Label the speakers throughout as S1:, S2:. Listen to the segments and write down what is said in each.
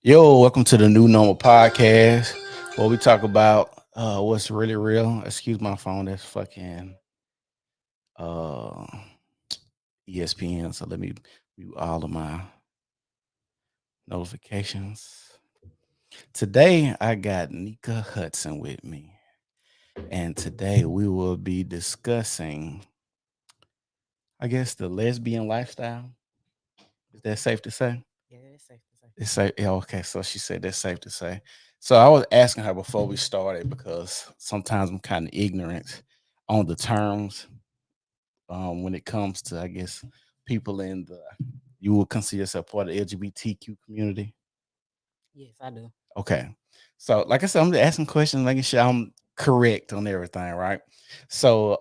S1: Yo, welcome to the New Normal Podcast, where we talk about what's really real. Excuse my phone, that's fucking uh ESPN. So let me mute all of my notifications. Today I got Nika Hudson with me, and today we will be discussing, I guess, the lesbian lifestyle. Is that safe to say?
S2: Yeah, it's safe to say.
S1: It's safe. Yeah, okay. So she said that's safe to say. So I was asking her before we started because sometimes I'm kind of ignorant on the terms when it comes to, I guess, people in the you would consider yourself part of the LGBTQ community.
S2: Yes, I do.
S1: Okay. So like I said, I'm just asking questions, making sure I'm correct on everything, right? So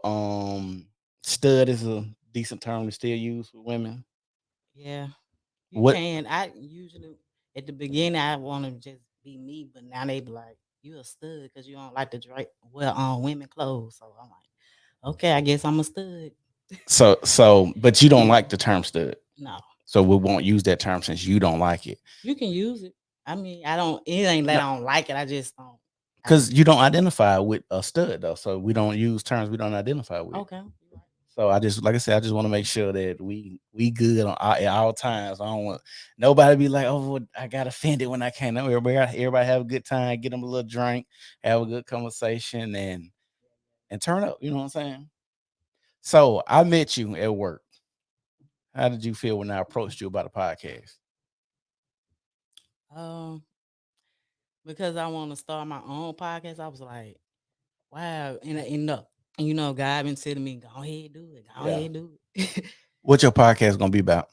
S1: stud is a decent term to still use for women.
S2: Yeah, you
S1: What
S2: can. I usually at the beginning I want to just be me, but now they be like, "You a stud because you don't like to drink well on women clothes." So I'm like, "Okay, I guess I'm a stud."
S1: so but you don't like the term stud.
S2: No,
S1: So we won't use that term since you don't like it.
S2: you can use it. I mean, I don't. It ain't that
S1: No,
S2: I don't like it. I just don't. I
S1: because you don't identify with a stud though. So we don't use terms we don't identify with.
S2: okay. You right.
S1: So I just like I said, I just want to make sure that we good at all times. I don't want nobody to be like, oh, well, I got offended when I came. No, everybody have a good time, get them a little drink, have a good conversation, and turn up. You know what I'm saying? So I met you at work. How did you feel when I approached you about a podcast?
S2: Um, because I want to start my own podcast. I was like, wow, and God been telling me, go ahead, do it. Go
S1: Yeah.
S2: ahead, do it.
S1: What your podcast gonna be about?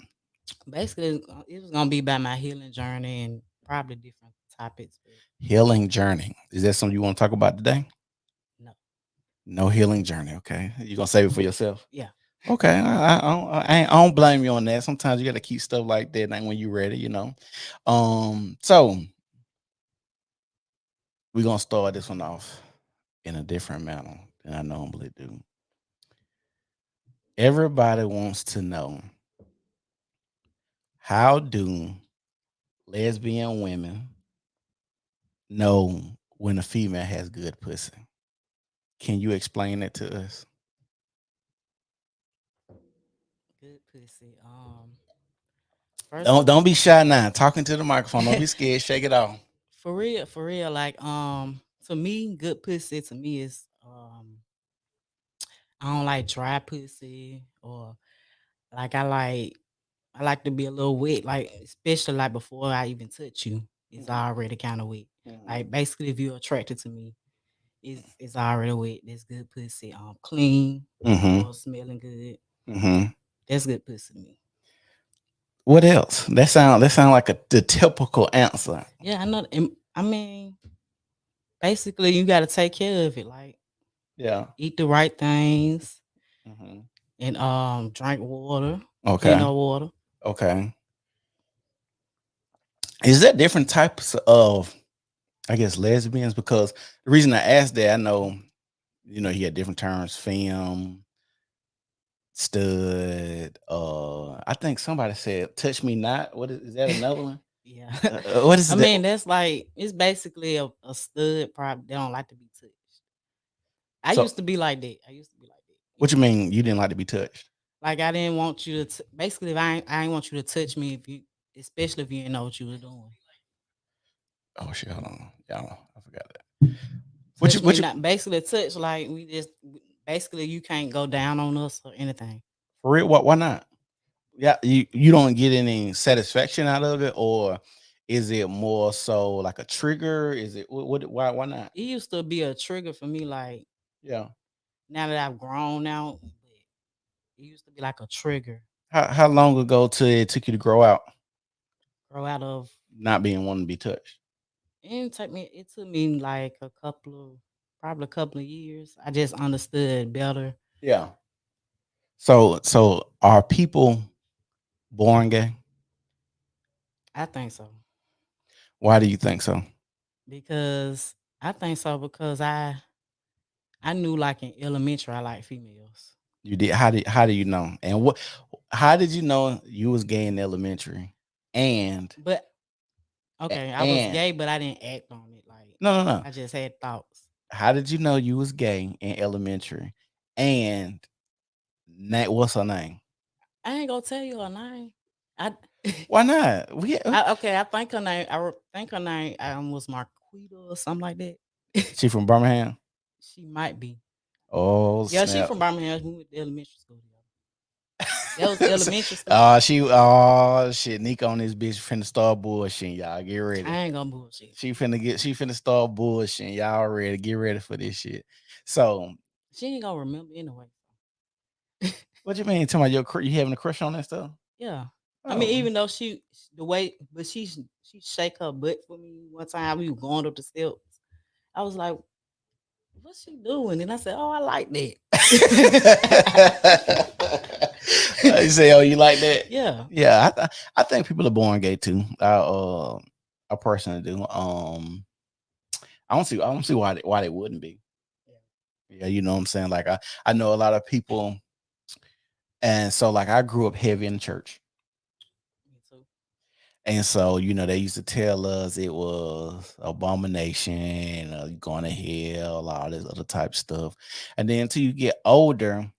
S2: Basically, it was gonna be about my healing journey and probably different topics. But
S1: Healing journey. Is that something you want to talk about today?
S2: no,
S1: No healing journey. Okay, you gonna save it for yourself.
S2: yeah,
S1: Okay, I don't blame you on that. Sometimes you got to keep stuff like that, and when you're ready, you know. So we're gonna start this one off in a different manner than I normally do. Everybody wants to know, how do lesbian women know when a female has good pussy? Can you explain that to us?
S2: good pussy. First
S1: Don't
S2: of
S1: don't be shy now. Talking to the microphone. Don't be scared. Shake it off.
S2: for real, like to me, good pussy to me is I don't like dry pussy or like I like to be a little wet, like especially like before I even touch you, it's already kind of wet.
S1: Mhm.
S2: Like basically, if you're attracted to me, it's already wet. That's good pussy. Clean
S1: Mhm.
S2: or smelling good.
S1: Mhm.
S2: That's good pussy to me.
S1: What else? That sound like the typical answer.
S2: Yeah, I know. And I mean, basically, you got to take care of it. Like
S1: Yeah.
S2: eat the right things
S1: Mhm.
S2: and drink water, plenty
S1: Okay.
S2: of water.
S1: Okay. Is there different types of, I guess, lesbians? Because the reason I asked that, I know, he had different terms, femme, stud. I think somebody said "touch me not." Is that another one?
S2: Yeah,
S1: What is
S2: I
S1: that?
S2: mean that's like it's basically a stud. Probably they don't like to be touched. I
S1: So,
S2: used to be like that. I used to be like that.
S1: what you mean you didn't like to be touched?
S2: Like I didn't want you to basically if I ain't want you to touch me if you especially if you didn't know what you were doing.
S1: Oh shit! Hold on, y'all. I forgot that. What you?
S2: Touch me
S1: What you?
S2: not basically touch like basically you can't go down on us or anything.
S1: For real? Why not? Yeah, you don't get any satisfaction out of it, or is it more so like a trigger? Is it why not?
S2: It used to be a trigger for me like
S1: Yeah.
S2: now that I've grown out, but it used to be like a trigger.
S1: How long ago till it took you to grow out,
S2: Grow out of
S1: not being wanting to be touched?
S2: it took me like probably a couple of years. I just understood better.
S1: Yeah. So are people born gay?
S2: I think so.
S1: Why do you think so?
S2: Because I think so because I knew like in elementary I like females.
S1: You did. How do you know? And how did you know you was gay in elementary? And
S2: But Okay, I was
S1: And
S2: gay, but I didn't act on it. Like
S1: no, no, no.
S2: I just had thoughts.
S1: How did you know you was gay in elementary? And what's her name?
S2: I ain't gonna tell you her name. I,
S1: Why not? We
S2: okay. I think her name. Think her name was Marquita or something like that.
S1: she from Birmingham.
S2: She might be.
S1: Oh
S2: Yeah, she
S1: snap!
S2: from Birmingham. We went to elementary school together. That was elementary school.
S1: Oh shit, Nico on this bitch finna start bullshitting. Y'all get ready.
S2: I ain't gonna bullshit.
S1: She finna start bullshitting. Y'all ready? Get ready for this shit. So
S2: She ain't gonna remember anyway.
S1: what you mean? Talking about you having a crush on that stuff?
S2: Yeah. I mean,
S1: Oh,
S2: even though the way, but she shake her butt for me one time. We were going up the steps. I was like, "What's she doing?" And I said, "Oh, I like
S1: you say, oh, you like that?
S2: yeah.
S1: Yeah, I think people are born gay too. I personally do. I don't see why they wouldn't be. Yeah, you know what I'm saying. Like I know a lot of people, and so like I grew up heavy in church.
S2: Me too.
S1: And so, they used to tell us it was abomination, you going to hell, all this other type stuff. And then until you get older,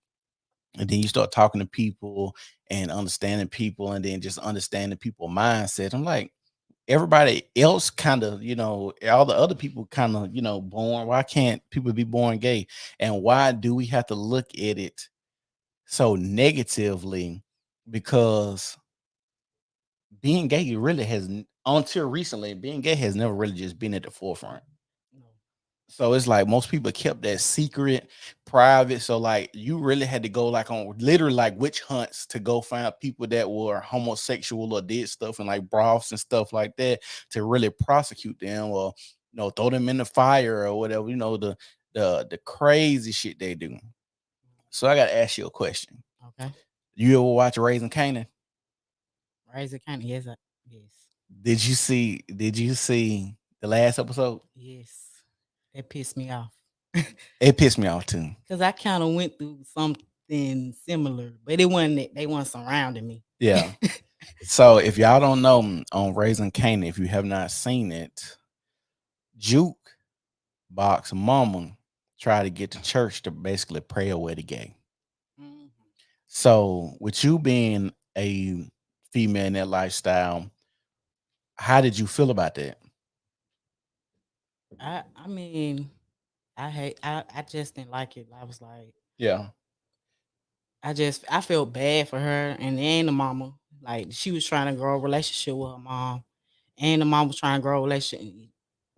S1: and then you start talking to people and understanding people, and then just understanding people mindset. I'm like, everybody else kind of, all the other people kind of, born. Why can't people be born gay? And why do we have to look at it so negatively? Because being gay really until recently, being gay has never really just been at the forefront.
S2: No.
S1: So it's like most people kept that secret, private. So like you really had to go like on literally like witch hunts to go find people that were homosexual or did stuff and like broths and stuff like that to really prosecute them or throw them in the fire or whatever. The crazy shit they do. So I gotta ask you a question.
S2: Okay.
S1: You ever watch Raising Canaan?
S2: Raise it kind of yes. Yes.
S1: Did you see the last episode?
S2: Yes. That pissed me off.
S1: It pissed me off too.
S2: Cause I kind of went through something similar, but it wasn't that they weren't surrounding me.
S1: Yeah. So if y'all don't know, on Raising Canaan, if you have not seen it, Juke Box Mama tried to get the church to basically pray away the gay.
S2: Mhm.
S1: So with you being a female in that lifestyle, how did you feel about that?
S2: I mean, I just didn't like it. I was like,
S1: Yeah.
S2: I felt bad for her and the mama. Like she was trying to grow a relationship with her mom, and the mom was trying to grow a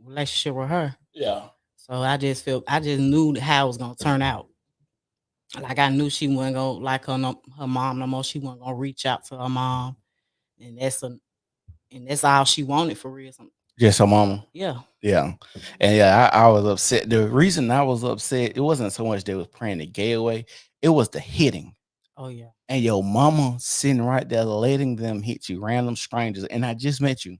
S2: relationship with her.
S1: Yeah.
S2: So I just knew how it was gonna turn out. Like I knew she wasn't gonna like her mom no more. She wasn't gonna reach out to her mom, and that's all she wanted for real.
S1: Just her mama.
S2: Yeah.
S1: Yeah. And yeah, I was upset. The reason I was upset, it wasn't so much they was praying the gay away, it was the hitting.
S2: Oh yeah.
S1: And your mama sitting right there letting them hit you, random strangers. And I just met you.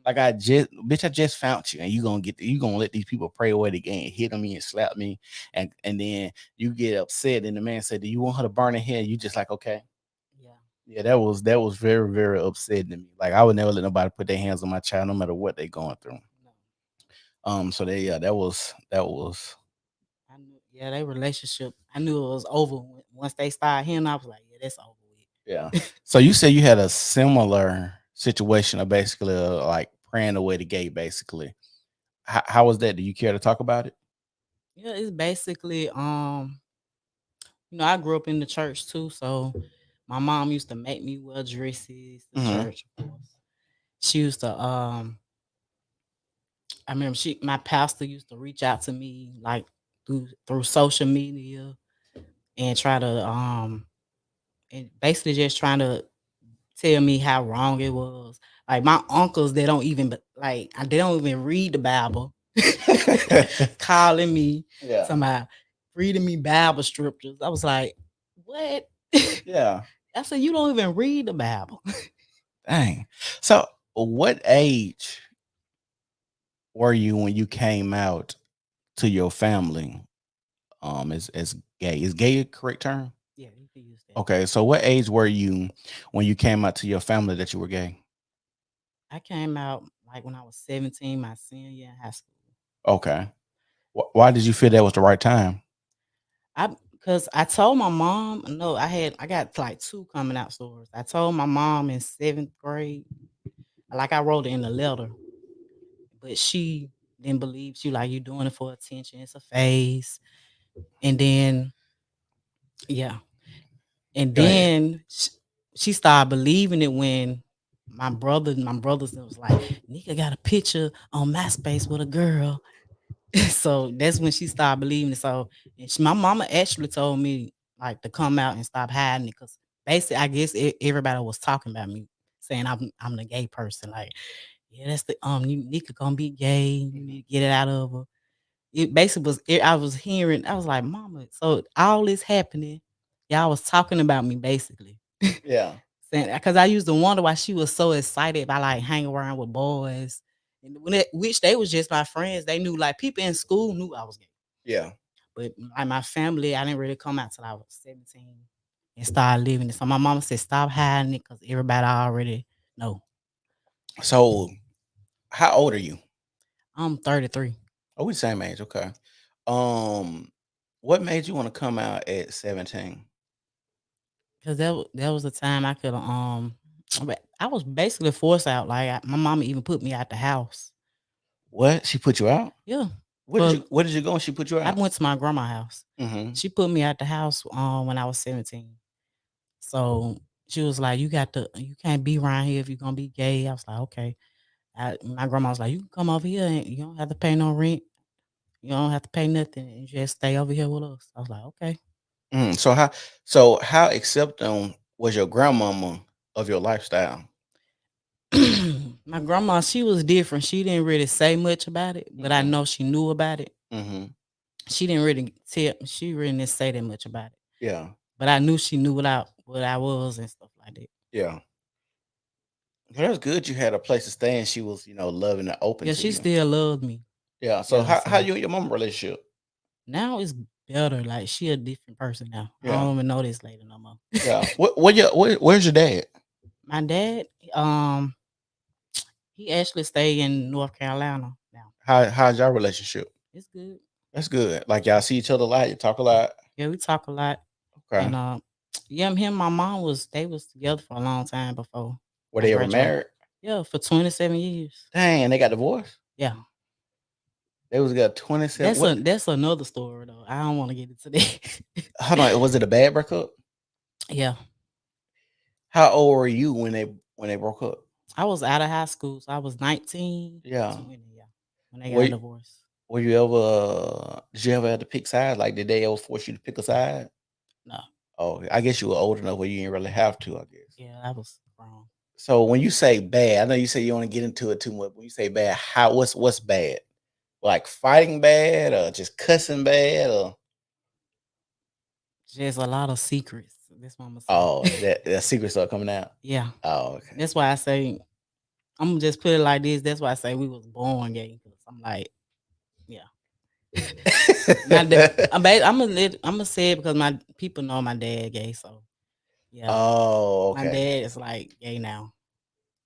S1: Like I just found you, and you gonna let these people pray away the game, hit on me and slap me, and then you get upset, and the man said, "Do you want her to burn her head?" You just like, okay,
S2: Yeah.
S1: yeah, that was very very upsetting to me. Like I would never let nobody put their hands on my child, no matter what they're going through.
S2: No.
S1: So that was
S2: I knew, yeah, their relationship. I knew it was over once they started him. I was like, yeah, that's over
S1: yeah.
S2: with.
S1: So you said you had a similar situation of basically like praying away the gate, basically. How was that? Do you care to talk about it?
S2: Yeah, it's basically I grew up in the church too, so my mom used to make me wear dresses to
S1: Mm-hmm.
S2: church, of course. She used to I remember my pastor used to reach out to me like through social media and try to and basically just trying to tell me how wrong it was. Like my uncles, they don't even read the Bible, calling me
S1: Yeah.
S2: somehow reading me Bible scriptures. I was like, what?
S1: Yeah.
S2: I said, you don't even read the Bible.
S1: Dang. So, what age were you when you came out to your family? As gay. Is gay a correct term?
S2: Yeah, you can use that.
S1: Okay. So, what age were you when you came out to your family that you were gay?
S2: I came out like when I was 17, my senior year in high school.
S1: Okay. Why did you feel that was the right time?
S2: Because I told my mom, no, I got like two coming out stories. I told my mom in seventh grade, like I wrote it in a letter, but she didn't believe. She like, you doing it for attention. It's a phase. And then, yeah. And
S1: Go ahead.
S2: then she started believing it when my brothers was like, Nika got a picture on MySpace with a girl. So that's when she started believing it. So my mama actually told me like to come out and stop hiding it because basically I guess everybody was talking about me, saying I'm the gay person. Like, yeah, that's the Nika gonna be gay. You need to get it out of her. It basically was. I was hearing. I was like, Mama. So all this happening, y'all was talking about me basically.
S1: Yeah.
S2: Saying because I used to wonder why she was so excited about like hanging around with boys, and which they was just my friends. They knew like people in school knew I was gay,
S1: Yeah.
S2: but like my family, I didn't really come out till I was 17 and started living it. So my mama said, stop hiding it because everybody already know.
S1: So, how old are you?
S2: I'm 33
S1: Oh, we the same age. Okay. Um, what made you want to come out at 17?
S2: because that was the time I could I was basically forced out. Like my mama even put me out the house.
S1: What? She put you out?
S2: Yeah,
S1: Where did
S2: for
S1: you Where did you go when she put you
S2: I
S1: out?
S2: went to my grandma's house.
S1: Mm-hmm.
S2: She put me out the house when I was 17. So she was like, you can't be around here if you're gonna be gay. I was like, okay. My grandma was like, you can come over here and you don't have to pay no rent. You don't have to pay nothing. And you just stay over here with us. I was like, okay.
S1: So how accepting was your grandmama of your lifestyle?
S2: My grandma, she was different. She didn't really say much about it, but I
S1: Okay.
S2: know she knew about it.
S1: Mm-hmm.
S2: She didn't really tell. She really didn't say that much about it,
S1: Yeah.
S2: but I knew she knew what I was and stuff like that.
S1: Yeah. Well, that's good. You had a place to stay, and she was, loving and open
S2: Yeah,
S1: to
S2: she
S1: you.
S2: still loved me.
S1: Yeah. So
S2: Yeah,
S1: how
S2: so
S1: you and your mama relationship?
S2: now it's better. Like she a different person now. I
S1: Yeah.
S2: don't even know this lady no more.
S1: Yeah. Where's your dad?
S2: My dad, he actually stay in North Carolina now.
S1: How's your relationship?
S2: It's good.
S1: That's good. Like y'all see each other a lot. You talk a lot.
S2: Yeah, we talk a lot.
S1: Okay.
S2: And yeah, him, my mom they was together for a long time before
S1: Were
S2: I
S1: they ever
S2: graduated.
S1: married?
S2: Yeah, for 27 years.
S1: Dang, and they got divorced.
S2: Yeah.
S1: They was got 27. What?
S2: That's another story though. I don't want to get into that.
S1: Hold on. Was it a bad breakup?
S2: Yeah.
S1: How old were you when they broke up?
S2: I was out of high school, so I was 19,
S1: Yeah.
S2: 20, yeah, when they got
S1: Were
S2: a divorce.
S1: Were you ever? Did you ever have to pick sides? Like, did they ever force you to pick a side?
S2: No.
S1: Oh, I guess you were old enough where you didn't really have to. I guess.
S2: Yeah, I was wrong.
S1: So when you say bad, I know you say you want to get into it too much. When you say bad, what's bad? Like fighting bad, or just cussing bad, or
S2: Just a lot of secrets. That's what I'm gonna say.
S1: oh, that secret stuff coming out.
S2: Yeah.
S1: Oh, okay.
S2: That's why I say I'm gonna just put it like this. That's why I say we was born gay. Cause I'm like, yeah. I'm gonna say it because my people know my dad gay. So yeah,
S1: Oh,
S2: my
S1: okay.
S2: dad is like gay now.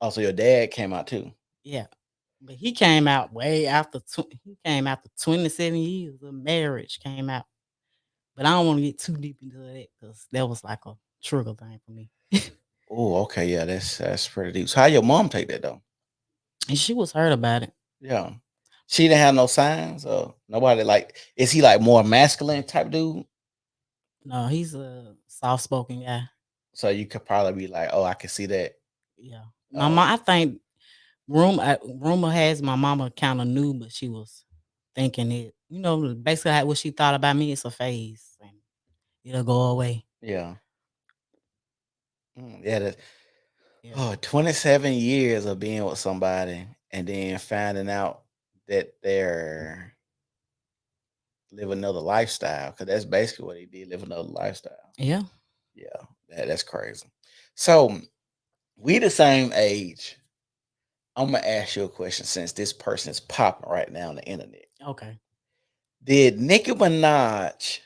S1: Oh, so your dad came out too.
S2: Yeah, but he came out way after. He came after 27 years of marriage. Came out, but I don't want to get too deep into that because that was like a trigger thing for me.
S1: Oh, okay. Yeah, that's pretty deep. So how your mom take that though?
S2: And she was hurt about it.
S1: Yeah. She didn't have no signs or nobody like is he like more masculine type dude?
S2: No, he's a soft spoken guy.
S1: So you could probably be like, oh, I can see that.
S2: Yeah, my
S1: Oh,
S2: mom. I think rumor has my mama kind of knew, but she was thinking it. Basically what she thought about me is a phase, and it'll go away.
S1: yeah. Yeah,
S2: Yeah,
S1: 27 years of being with somebody and then finding out that they're live another lifestyle. Cause that's basically what he did, live another lifestyle.
S2: yeah.
S1: Yeah, that's crazy. So we the same age. I'm gonna ask you a question since this person is popping right now on the internet.
S2: Okay.
S1: Did Nicki Minaj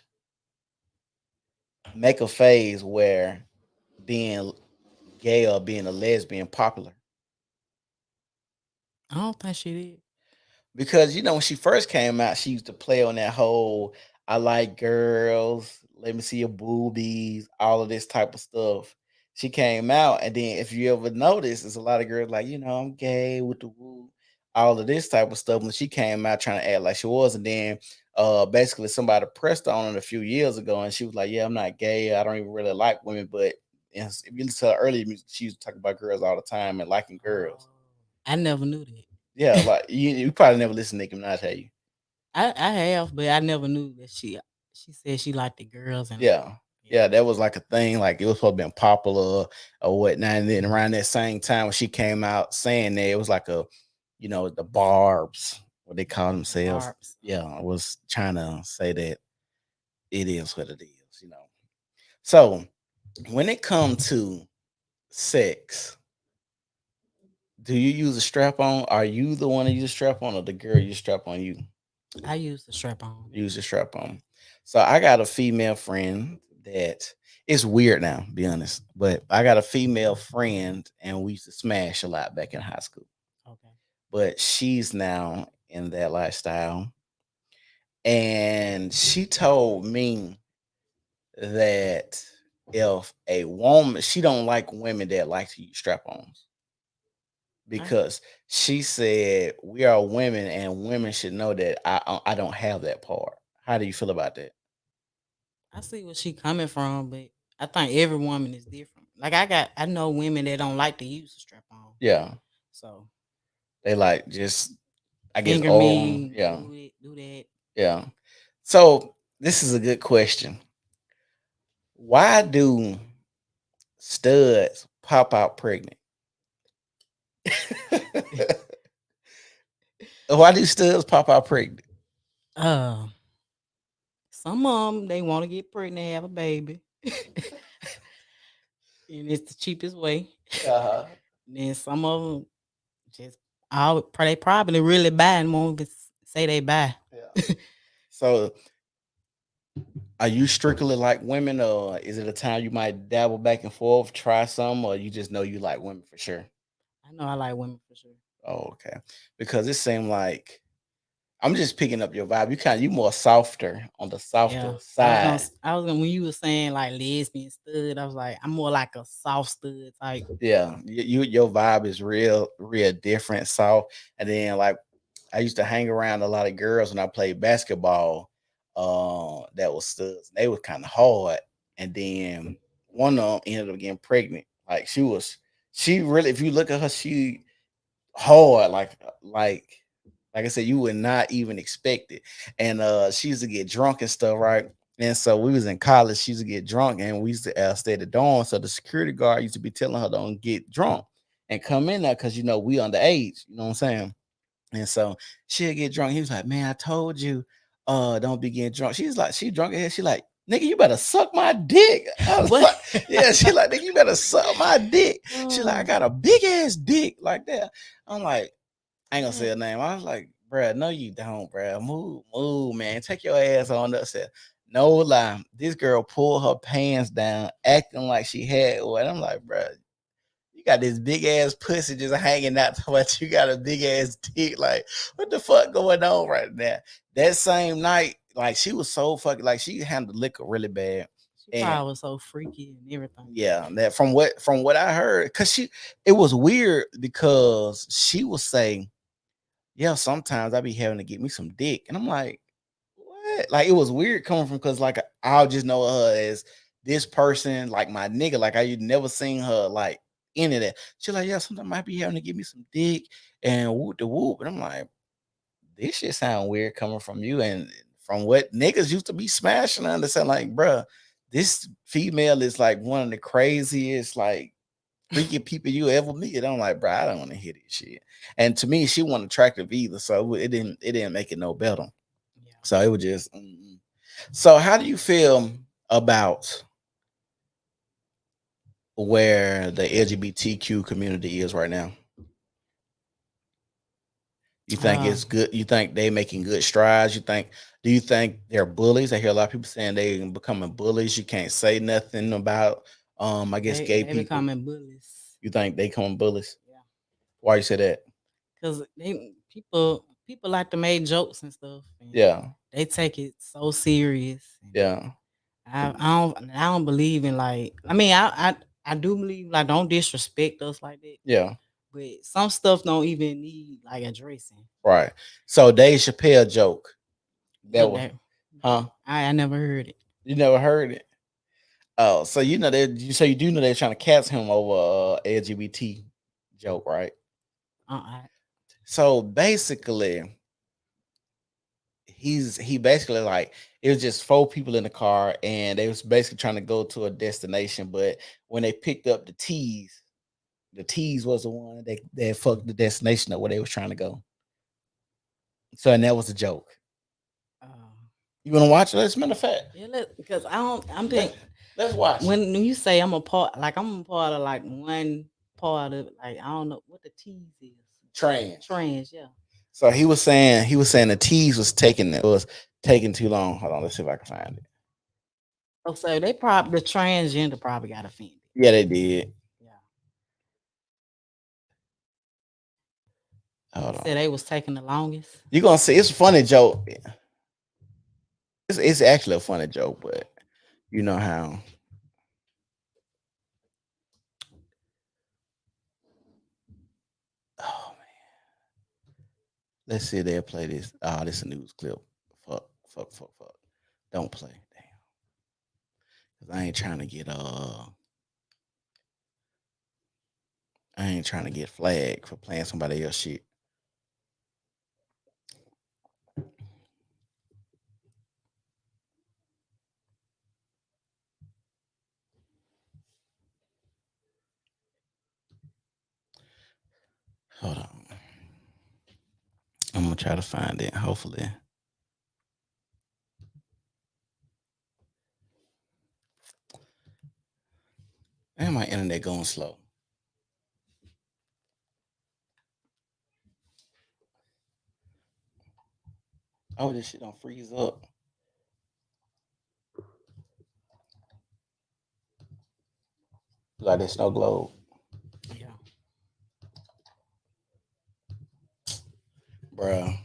S1: make a phase where being gay or being a lesbian popular?
S2: I don't think she did.
S1: Because when she first came out, she used to play on that whole "I like girls, let me see your boobies," all of this type of stuff. She came out, and then if you ever notice, there's a lot of girls like, I'm gay with the woo, all of this type of stuff. When she came out trying to act like she was, and then basically somebody pressed her on it a few years ago, and she was like, "Yeah, I'm not gay. I don't even really like women." But if you listen to her earlier music, she used to talk about girls all the time and liking girls.
S2: Oh, I never knew
S1: Yeah,
S2: that.
S1: like you probably never listened to Nicki Minaj, have you?
S2: I have, but I never knew that she said she liked the girls and
S1: Yeah.
S2: yeah.
S1: Yeah, that was like a thing. Like it was supposed to be popular or whatnot. And then around that same time when she came out saying that, it was like the Barbs, what they call
S2: The
S1: themselves.
S2: Barb's.
S1: Yeah, I was trying to say that it is what it is. So when it comes to sex, do you use a strap on? Are you the one that use a strap on or the girl use strap on you?
S2: I used the strap on.
S1: Use a strap on. So I got a female friend that it's weird now, be honest, but I got a female friend and we used to smash a lot back in high school.
S2: Okay.
S1: But she's now in that lifestyle. And she told me that if a woman, she don't like women that like to use strap-ons
S2: I,
S1: because she said we are women and women should know that I don't have that part. How do you feel about that?
S2: I see where she coming from, but I think every woman is different. Like I know women that don't like to use the strap on.
S1: Yeah.
S2: So
S1: They like just I guess
S2: finger
S1: oh
S2: me,
S1: yeah,
S2: do it, do that.
S1: yeah. So this is a good question. Why do studs pop out pregnant? Why do studs pop out pregnant?
S2: uh some of them they want to get pregnant, have a baby, and it's the cheapest way.
S1: Uh-huh.
S2: Then some of them just they probably really buy and won't even say they buy.
S1: Yeah. So are you strictly like women or is it a time you might dabble back and forth, try some, or you just know you like women for sure?
S2: I know I like women for sure.
S1: Oh, okay. Because it seemed like I'm just picking up your vibe. You more softer on the softer
S2: Yeah,
S1: side.
S2: I was gonna when you were saying like lesbian stud, I was like, I'm more like a soft stud type.
S1: Yeah, your vibe is real different, soft. And then like I used to hang around a lot of girls when I played basketball. That was studs. They was kind of hard, and then one of them ended up getting pregnant. Like she really. If you look at her, she hard. Like I said, you would not even expect it. And she used to get drunk and stuff, right? And so we was in college. She used to get drunk, and we used to stay at the dorm. So the security guard used to be telling her don't get drunk and come in there because we underage. You know what I'm saying? And so she'll get drunk. He was like, "Man, I told you, don't be getting drunk." She's like, she drunk ahead. She like, "Nigga, you better suck my dick." I was
S2: What?
S1: like, "Yeah." She like, "Nigga, you better suck my dick." She like, "I
S2: Oh,
S1: got a big ass dick like that." I'm like, I ain't gonna say
S2: man.
S1: her name. I was like, "Bruh, no, you don't, bruh. Move, man. Take your ass on up." Said, no lie. This girl pulled her pants down, acting like she had one. I'm like, "Bruh, you got this big ass pussy just hanging out to what you got a big ass dick. Like, what the fuck going on right now?" That same night, like she was so fucking like she handled liquor really bad.
S2: She
S1: And
S2: probably was so freaky and everything.
S1: yeah, that from what I heard, cause it was weird because she was saying, "Yeah, sometimes I be having to get me some dick." And I'm like, what? Like it was weird coming from because like I'll just know her as this person, like my nigga. Like I never seen her like any of that. She's like, "Yeah, sometimes I be having to give me some dick and whoop the whoop." And I'm like, this shit sound weird coming from you. And from what niggas used to be smashing, I understand, like, bruh, this female is like one of the craziest, like freaky people you ever meet. And I'm like, bro, I don't want to hear this shit. And to me, she wasn't attractive either, so it didn't make it no better.
S2: Yeah.
S1: So it was just. So how do you feel about where the LGBTQ community is right now? You think
S2: Uh,
S1: it's good? You think they making good strides? Do you think they're bullies? I hear a lot of people saying they becoming bullies. You can't say nothing about I guess gay
S2: they
S1: people.
S2: becoming bullies.
S1: You think they becoming bullies?
S2: Yeah.
S1: Why you say that?
S2: because people like to make jokes and stuff, and
S1: Yeah.
S2: they take it so serious. And
S1: Yeah.
S2: I don't believe in like. I mean, I do believe like don't disrespect us like that.
S1: Yeah.
S2: But some stuff don't even need like addressing.
S1: Right. So Dave Chappelle joke. That
S2: What
S1: was
S2: that?
S1: huh?
S2: I never heard it.
S1: You never heard it? Oh, so you know that you so you do know they're trying to cancel him over LGBT joke, right?
S2: Uh,
S1: So basically, he basically like it was just four people in the car and they was basically trying to go to a destination, but when they picked up the T's was the one that fucked the destination up where they was trying to go. So and that was a joke.
S2: uh,
S1: You wanna watch it? As a matter of fact.
S2: yeah, because I don't. I'm
S1: Let,
S2: think
S1: let's watch it.
S2: when you say I'm a part of like one part of like I don't know what the T's is.
S1: Trans.
S2: Trans, yeah.
S1: So he was saying the T's was taking too long. Hold on, let's see if I can find it.
S2: Oh, so they probably the transgender probably got offended.
S1: Yeah, they did.
S2: Yeah, they
S1: Hold on.
S2: said they was taking the longest.
S1: You're gonna see it's a funny joke. It's actually a funny joke, but you know how. Oh man. Let's see if they'll play this. Oh, this is a news clip. Fuck, fuck, fuck, fuck. Don't play. Damn. Cause I ain't trying to get flagged for playing somebody else shit. Hold on. I'm gonna try to find it. Hopefully. And my internet going slow. Oh, this shit don't freeze up. Like this snow globe.
S2: Yeah.
S1: Bruh.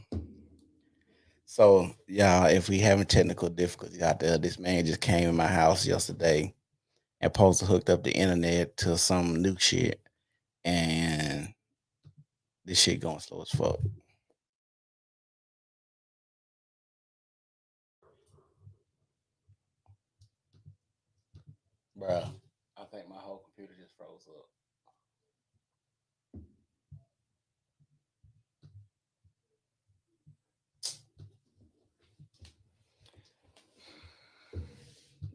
S1: So y'all, if we having technical difficulties out there, this man just came in my house yesterday and supposed to hooked up the internet to some new shit. And this shit going slow as fuck. Bruh. I think my whole computer just froze up.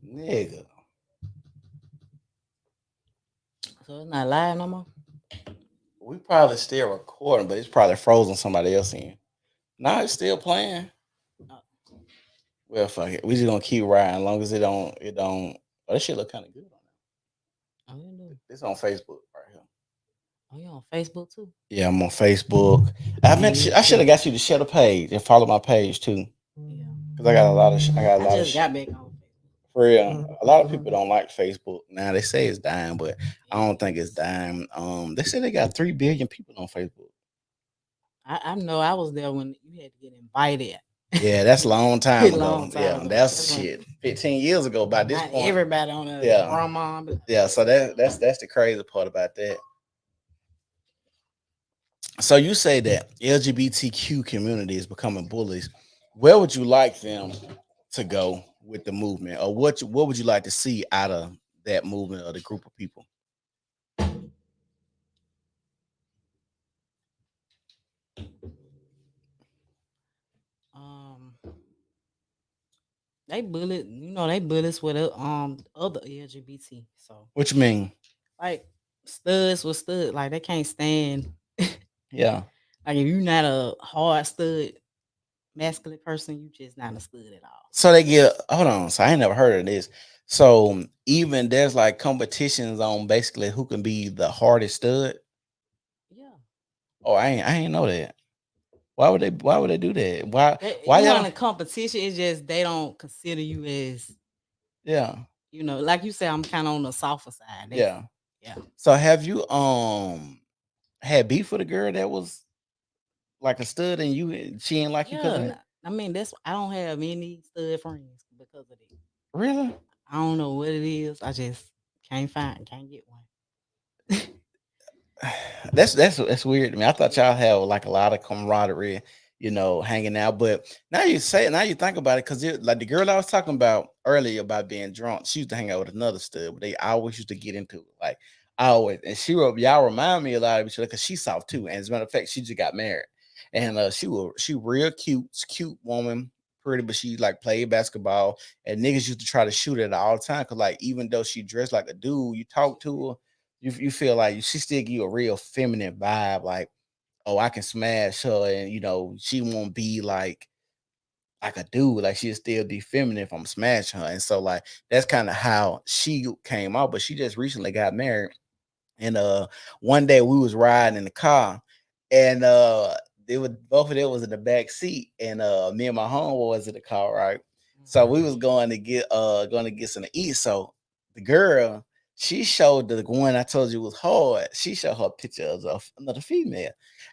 S1: Nigga.
S2: So it's not live no more.
S1: We probably still recording, but it's probably frozen somebody else in. Nah, it's still playing.
S2: Oh,
S1: Well, fuck it. We just gonna keep riding as long as it don't. Oh, this shit look kind of good on
S2: oh, you do.
S1: it. It's on Facebook right here.
S2: Oh, you on Facebook too?
S1: Yeah, I'm on Facebook.
S2: And you
S1: I should have
S2: too.
S1: got you to share the page and follow my page too,
S2: Yeah.
S1: because I got a lot of I got a
S2: I
S1: lot of
S2: just got back on
S1: for real. A lot of people don't like Facebook now. They say it's dying, but I
S2: Facebook.
S1: don't think it's dying. They say they got 3 billion people on Facebook.
S2: I know I was there when you had to get invited.
S1: Yeah, that's a long
S2: A
S1: time ago.
S2: long time
S1: Yeah,
S2: ago.
S1: that's
S2: That's when
S1: shit. 15 years ago. By this
S2: not
S1: point,
S2: everybody on the
S1: yeah,
S2: grandma.
S1: yeah. So that's the crazy part about that. So you say that LGBTQ community is becoming bullies. Where would you like them to go with the movement, or what would you like to see out of that movement or the group of people?
S2: Um, they bullet, they bullies with other LGBT. So
S1: What you mean?
S2: like studs with stud, like they can't stand.
S1: Yeah.
S2: Like if you're not a hard stud masculine person, you just not a stud at all.
S1: So they get hold on. So I ain't never heard of this. So even there's like competitions on basically who can be the hardest stud.
S2: Yeah,
S1: Oh, I ain't know that. Why would they do that? Why
S2: it
S1: why
S2: wasn't
S1: y'all?
S2: a competition. It's just they don't consider you as
S1: Yeah.
S2: like you said. I'm kind of on the softer side.
S1: Yeah.
S2: Yeah.
S1: So have you had beef with a girl that was like a stud, and she ain't like you because
S2: Yeah,
S1: of that?
S2: I mean that's I don't have any stud friends because of that.
S1: Really?
S2: I don't know what it is. I just can't get one.
S1: That's weird to me. I thought y'all had like a lot of camaraderie, hanging out. But now you say it, now you think about it, because like the girl I was talking about earlier about being drunk, she used to hang out with another stud, but they always used to get into it. Like always. And y'all remind me a lot of each other because she's soft too. And as a matter of fact, she just got married. And she real cute woman, pretty, but she like played basketball. And niggas used to try to shoot at her all the time. Cause like even though she dressed like a dude, you talk to her, you feel like she still give you a real feminine vibe, like, oh, I can smash her, and she won't be like a dude, like she'll still be feminine if I'm smashing her. And so like that's kind of how she came out, but she just recently got married. And one day we was riding in the car, and they were both of them was in the back seat, and me and my homeboy was in the car, right? So we was going to get something to eat. So the girl, she showed the one I told you was hard. She showed her pictures of another female.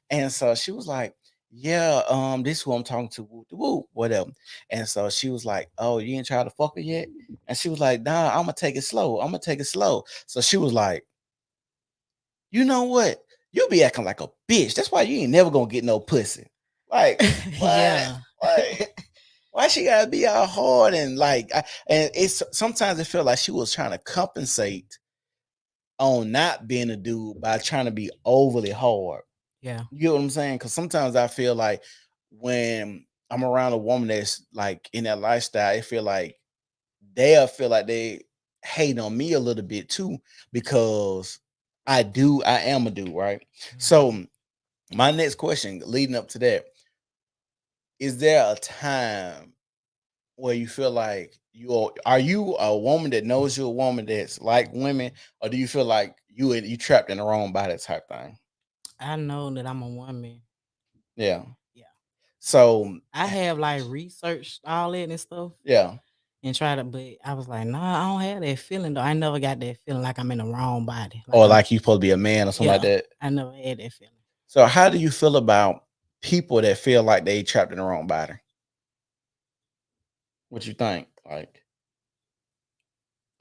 S1: And so she was like, yeah, this is who I'm talking to, woo, woo, whatever. And so she was like, oh, you ain't tried to fuck her yet? And she was like, nah, I'm gonna take it slow. I'm gonna take it slow. So she was like, you know what? You be acting like a bitch. That's why you ain't never gonna get no pussy. Like, what?
S2: Yeah.
S1: Like, why she gotta be all hard and like? And it's sometimes it felt like she was trying to compensate on not being a dude by trying to be overly hard.
S2: Yeah.
S1: You get what I'm saying? Because sometimes I feel like when I'm around a woman that's like in that lifestyle, I feel like they'll feel like they hate on me a little bit too, because I am a dude, right?
S2: Mhm.
S1: So my next question leading up to that, is there a time where you feel like are you a woman that knows you're a woman that's like women, or do you feel like you trapped in the wrong body type thing?
S2: I know that I'm a woman.
S1: Yeah.
S2: Yeah.
S1: So
S2: I have like researched all that and stuff
S1: yeah.
S2: and tried to, but I was like, nah, I don't have that feeling though. I never got that feeling like I'm in the wrong body. Like
S1: Or
S2: I'm,
S1: like you supposed to be a man or something like
S2: yeah,
S1: that.
S2: I never had that feeling.
S1: So how do you feel about people that feel like they trapped in the wrong body? What you think? Like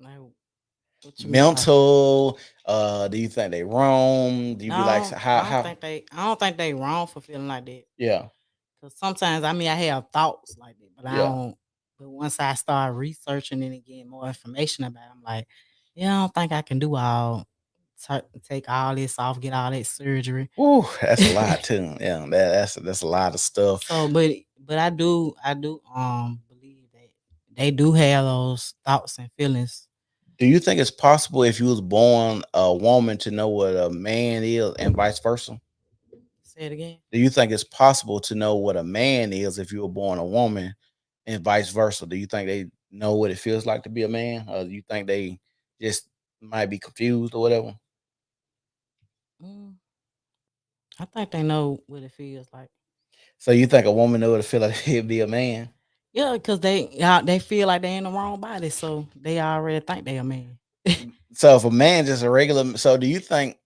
S2: Like, what you mean? Like,
S1: mental, do you think they wrong? Do you be like,
S2: no,
S1: so how
S2: I don't think they wrong for feeling like that.
S1: yeah,
S2: Cause sometimes, I mean, I have thoughts like that, but I
S1: yeah.
S2: don't. But once I start researching it and getting more information about it, I'm like, yeah, I don't think I can do take all this off, get all that surgery.
S1: Ooh, that's a lot too. Yeah, that's a lot of stuff.
S2: So, but I do believe that they do have those thoughts and feelings.
S1: Do you think it's possible if you was born a woman to know what a man is and vice versa?
S2: Say it again.
S1: Do you think it's possible to know what a man is if you were born a woman and vice versa? Do you think they know what it feels like to be a man, or do you think they just might be confused or whatever?
S2: Mm, I think they know what it feels like.
S1: So you think a woman know what it feel like to be a man?
S2: Yeah, because they feel like they in the wrong body, so they already think they a man.
S1: So if a man just a regular, so do you think?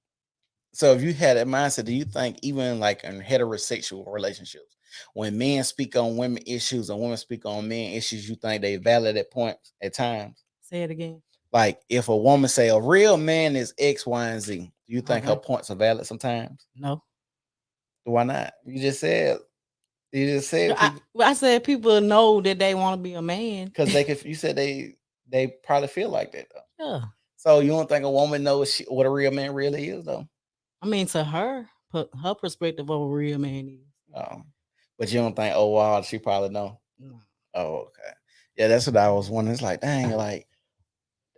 S1: So if you had that mindset, do you think even like in heterosexual relationships, when men speak on women issues and women speak on men issues, you think they valid at points at times?
S2: Say it again.
S1: Like if a woman say a real man is X, Y, and Z, do you think her
S2: Okay.
S1: points are valid sometimes?
S2: No.
S1: Why not? You just said people
S2: I said people know that they want to be a man.
S1: because they could. You said they probably feel like that though.
S2: Yeah.
S1: So you don't think a woman knows what a real man really is though?
S2: I mean, to her, put her perspective of a real man is.
S1: Oh, but you don't think, oh wow, she probably know.
S2: No.
S1: Oh, okay. Yeah, that's what I was wondering. It's like, dang, like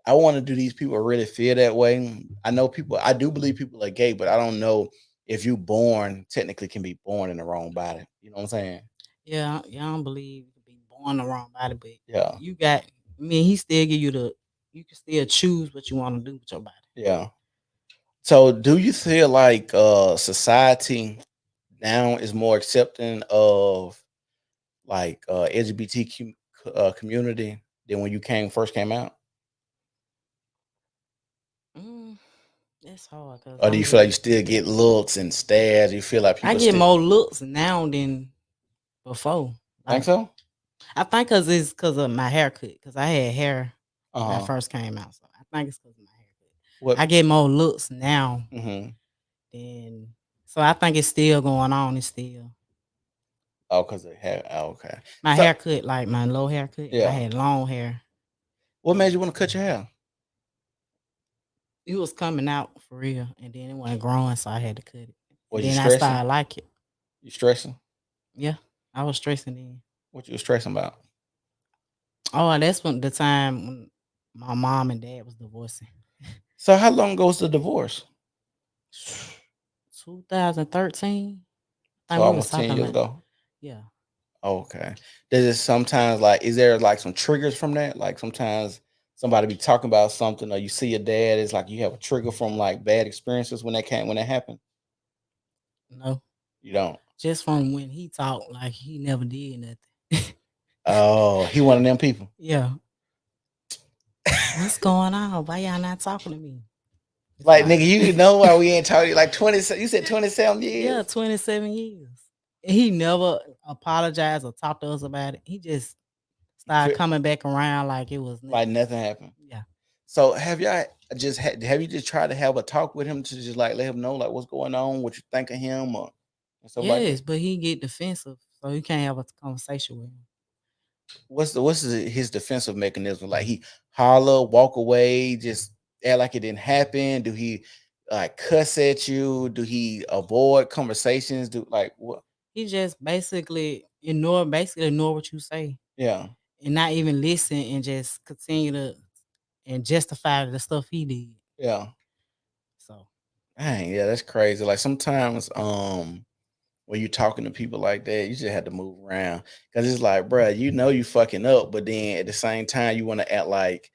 S1: I want to do these people really feel that way. I do believe people are gay, but I don't know if you born technically can be born in the wrong body. You know what I'm saying?
S2: Yeah, I don't believe you could be born the wrong body, but
S1: Yeah,
S2: you got. I mean, he still give you the. You can still choose what you want to do with your body.
S1: yeah. So do you feel like society now is more accepting of like LGBTQ community than when you first came out?
S2: Mm. It's hard because
S1: Or do
S2: I'm
S1: you feel like you
S2: just
S1: still get looks and stares? You feel like
S2: I
S1: people
S2: get
S1: still
S2: more looks now than before.
S1: think
S2: Like
S1: so?
S2: I think cause it's cause of my haircut. Cause I had hair
S1: Uh
S2: when I
S1: huh.
S2: first came out. So I think it's cause of my haircut. I
S1: What?
S2: get more looks now
S1: Mm-hmm.
S2: than so I think it's still going on. It's still
S1: Oh, cause of hair. Oh, okay.
S2: my
S1: So
S2: haircut, like my low haircut. I
S1: yeah.
S2: had long hair.
S1: What made
S2: And
S1: you want to cut your hair?
S2: it was coming out for real. And then it wasn't growing, so I had to cut it. And
S1: Was you
S2: then I
S1: stressing?
S2: started like it.
S1: You stressing?
S2: Yeah. I was stressing then.
S1: What you was stressing about?
S2: Oh, that's when the time when my mom and dad was divorcing.
S1: So how long ago was the divorce?
S2: 2013. I
S1: So
S2: think we was
S1: almost 10
S2: talking
S1: years
S2: about
S1: ago.
S2: yeah.
S1: Okay. Does it sometimes like is there like some triggers from that? Like sometimes somebody be talking about something or you see your dad, it's like you have a trigger from like bad experiences when that happened?
S2: No.
S1: You don't.
S2: Just from when he talked, like he never did nothing.
S1: Oh, he one of them people.
S2: Yeah. What's going on? Why y'all not talking to me? It's
S1: Like
S2: like
S1: nigga, you know why we ain't talking like 20 you said 27
S2: yeah,
S1: years?
S2: 27 years. And he never apologized or talked to us about it. He just started
S1: Fe-
S2: coming back around like it was
S1: Like
S2: nothing.
S1: nothing happened.
S2: Yeah.
S1: So have you just tried to have a talk with him to just like let him know like what's going on, what you think of him or and stuff like
S2: Yes,
S1: that?
S2: but he get defensive, so you can't have a conversation with him.
S1: His defensive mechanism? Like he holler, walk away, just act like it didn't happen? Do he like cuss at you? Do he avoid conversations? Do like what?
S2: He just basically ignore what you say
S1: Yeah,
S2: and not even listen and just continue to and justify the stuff he did.
S1: yeah.
S2: So
S1: Dang, yeah, that's crazy. Like sometimes, when you're talking to people like that, you just have to move around because it's like, bruh, you know you fucking up, but then at the same time, you want to act like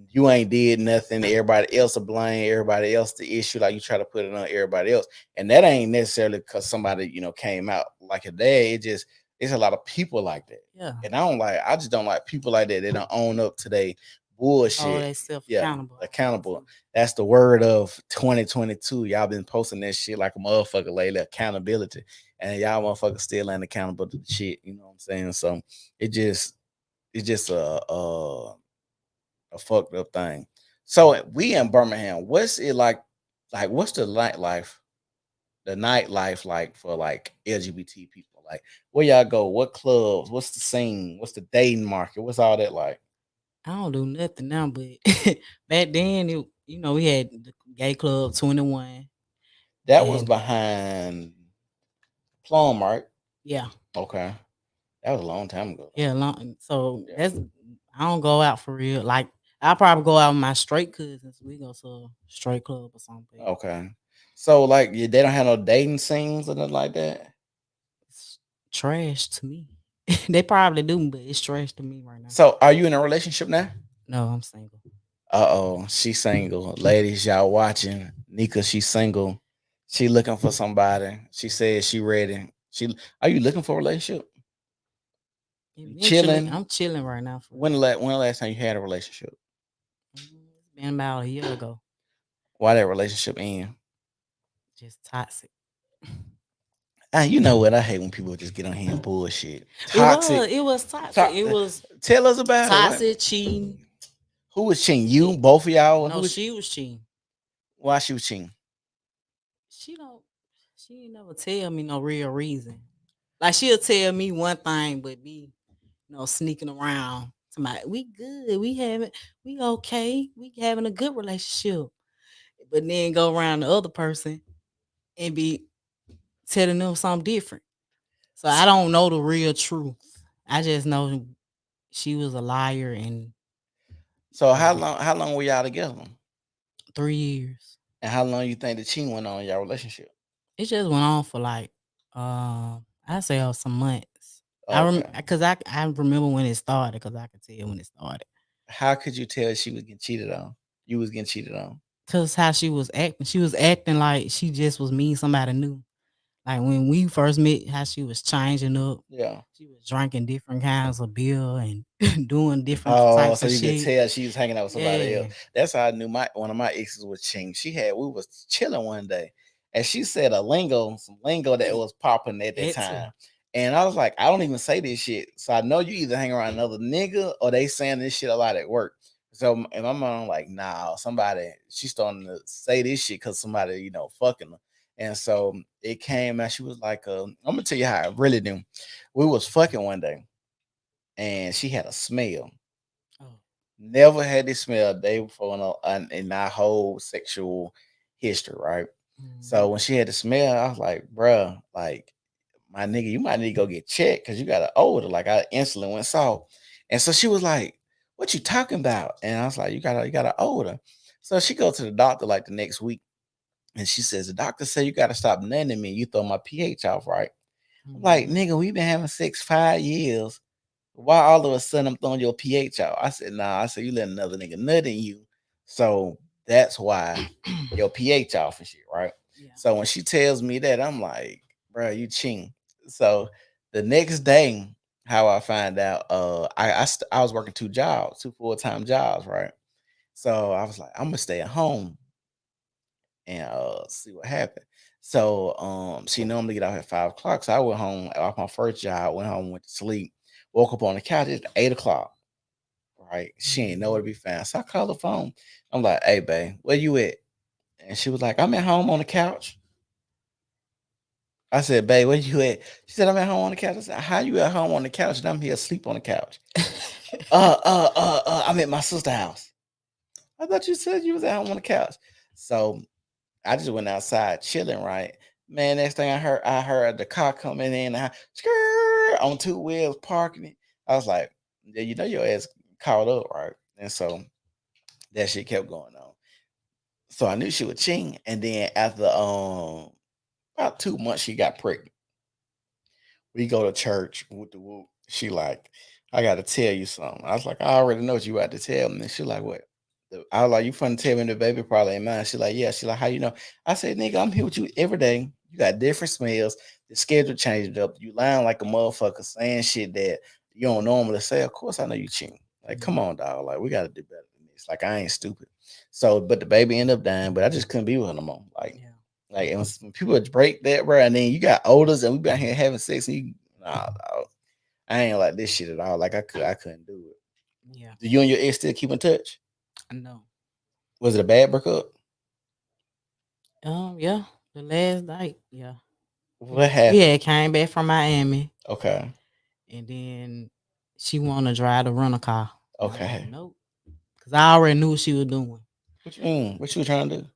S1: you ain't did nothing. Everybody else to blame, everybody else the issue. Like you try to put it on everybody else, and that ain't necessarily because somebody came out like a day. It's a lot of people like that,
S2: yeah,
S1: and I just don't like people like that. They don't own up to their
S2: hold
S1: bullshit.
S2: themselves
S1: Yeah,
S2: accountable. I agree
S1: accountable.
S2: too.
S1: That's the word of 2022. Y'all been posting that shit like a motherfucker lately. Accountability, and y'all motherfuckers still ain't accountable to the shit. You know what I'm saying? So it just it's just a fucked up thing. So we in Birmingham. What's it like? Like, what's the nightlife? The nightlife like for like LGBT people? Like, where y'all go? What clubs? What's the scene? What's the dating market? What's all that like?
S2: I don't do nothing now, but back then, we had the gay club 21,
S1: That was
S2: and
S1: behind Plum, right?
S2: yeah,
S1: Okay, that was a long time ago.
S2: yeah. Long, so
S1: Yeah.
S2: that's I don't go out for real. Like I probably go out with my straight cousins. We go to a straight club or something.
S1: Okay. So like, they don't have no dating scenes or nothing like that.
S2: It's trash to me. They probably do, but it's trash to me right now.
S1: So are you in a relationship now?
S2: No, I'm single.
S1: Uh-oh, she's single. Ladies, y'all watching. Nika, she's single. She looking for somebody. She says she ready. Are you looking for a relationship? You
S2: Eventually,
S1: chilling?
S2: I'm chilling right now for
S1: When
S2: real.
S1: when the last time you had a relationship?
S2: It's been about a year ago.
S1: Why that relationship end?
S2: Just toxic.
S1: Ah, you know what? I hate when people just get on here and bullshit.
S2: It was.
S1: Toxic.
S2: It was toxic. It was
S1: Tell us about it. What?
S2: toxic cheating.
S1: Who was cheating? You,
S2: It,
S1: both of y'all? Who
S2: no,
S1: was?
S2: she was cheating.
S1: Why she was cheating?
S2: She don't. She ain't never tell me no real reason. Like she'll tell me one thing, but be sneaking around. Somebody, we good. We okay. We having a good relationship. But then go around the other person and be telling them something different. So I don't know the real truth. I just know she was a liar and
S1: So
S2: yeah,
S1: how long were y'all together?
S2: 3 years.
S1: And how long you think the cheating went on in y'all relationship?
S2: It just went on for like I say some months.
S1: Okay.
S2: Because I remember when it started because I could tell when it started.
S1: How could you tell she was getting cheated on? You was getting cheated on.
S2: Cause how she was acting like she just was meeting somebody new. Like when we first met, how she was changing up.
S1: Yeah.
S2: She was drinking different kinds of beer and doing different
S1: Oh,
S2: types
S1: so
S2: of
S1: you could
S2: shit.
S1: tell she was hanging out with somebody else.
S2: Yeah.
S1: That's how I knew my one of my exes was Ching. We was chilling one day, and she said a lingo, some lingo that was popping at that
S2: That too.
S1: time. And I was like, I don't even say this shit. So I know you either hang around another nigga or they saying this shit a lot at work. So in my mind, I'm like, nah, somebody, she's starting to say this shit because somebody, fucking her. And so it came and she was like, I'm gonna tell you how I really do. We was fucking one day and she had a smell.
S2: Oh.
S1: Never had this smell a day before in our whole sexual history, right? So
S2: Mhm.
S1: when she had the smell, I was like, bruh, like, my nigga, you might need to go get checked because you got an odor. Like I instantly went saw. And so she was like, what you talking about? And I was like, you got an odor. So she go to the doctor like the next week and she says, the doctor said you gotta stop nutting me. You throw my pH off, right? I'm like,
S2: Mhm.
S1: nigga, we been having sex 5 years. Why all of a sudden I'm throwing your pH out? I said, nah, I said, you let another nigga nut in you. So that's why your pH off and shit, right?
S2: Yeah.
S1: So when she tells me that, I'm like, bro, you ching. So the next day, how I find out, I was working two jobs, two full-time jobs, right? So I was like, I'm gonna stay at home and see what happened. So she normally get off at 5 o'clock. So I went home off my first job, went home, went to sleep, woke up on the couch at 8 o'clock. Right. She ain't nowhere
S2: Mhm.
S1: to be found. So I called the phone. I'm like, hey babe, where you at? And she was like, I'm at home on the couch. I said, babe, where you at? She said, I'm at home on the couch. I said, how you at home on the couch and I'm here asleep on the couch? I'm at my sister's house. I thought you said you was at home on the couch. So I just went outside chilling, right? Man, next thing I heard the car coming in, on two wheels parking it. I was like, yeah, your ass caught up, right? And so that shit kept going on. So I knew she was cheating. And then after about 2 months, she got pregnant. We go to church with the whoop. She like, I gotta tell you something. I was like, I already know what you about to tell me. And she like, what? I was like, you finna tell me the baby probably ain't mine. She like, yeah. She like, how you know? I said, nigga, I'm here with you every day. You got different smells. The schedule changed up. You lying like a motherfucker, saying shit that you don't normally say. Of course, I know you cheating. Like, come
S2: Yeah.
S1: on, dog. Like, we gotta do better than this. Like, I ain't stupid. So, but the baby ended up dying. But I just couldn't be with her no more.
S2: Yeah.
S1: Like, when people break that, bro, and then you got olders and we been here having sex, and nah, dog, I ain't like this shit at all. Like, I couldn't do it.
S2: Yeah.
S1: Do you and your ex still keep in touch?
S2: I know.
S1: Was it a bad breakup?
S2: Yeah. The last night, yeah.
S1: What
S2: We
S1: happened?
S2: had came back from Miami
S1: Okay.
S2: and then she wanna drive the rental car. And I'm like,
S1: Okay.
S2: nope. Cause I already knew what she was doing.
S1: What you mean? What you was trying to do?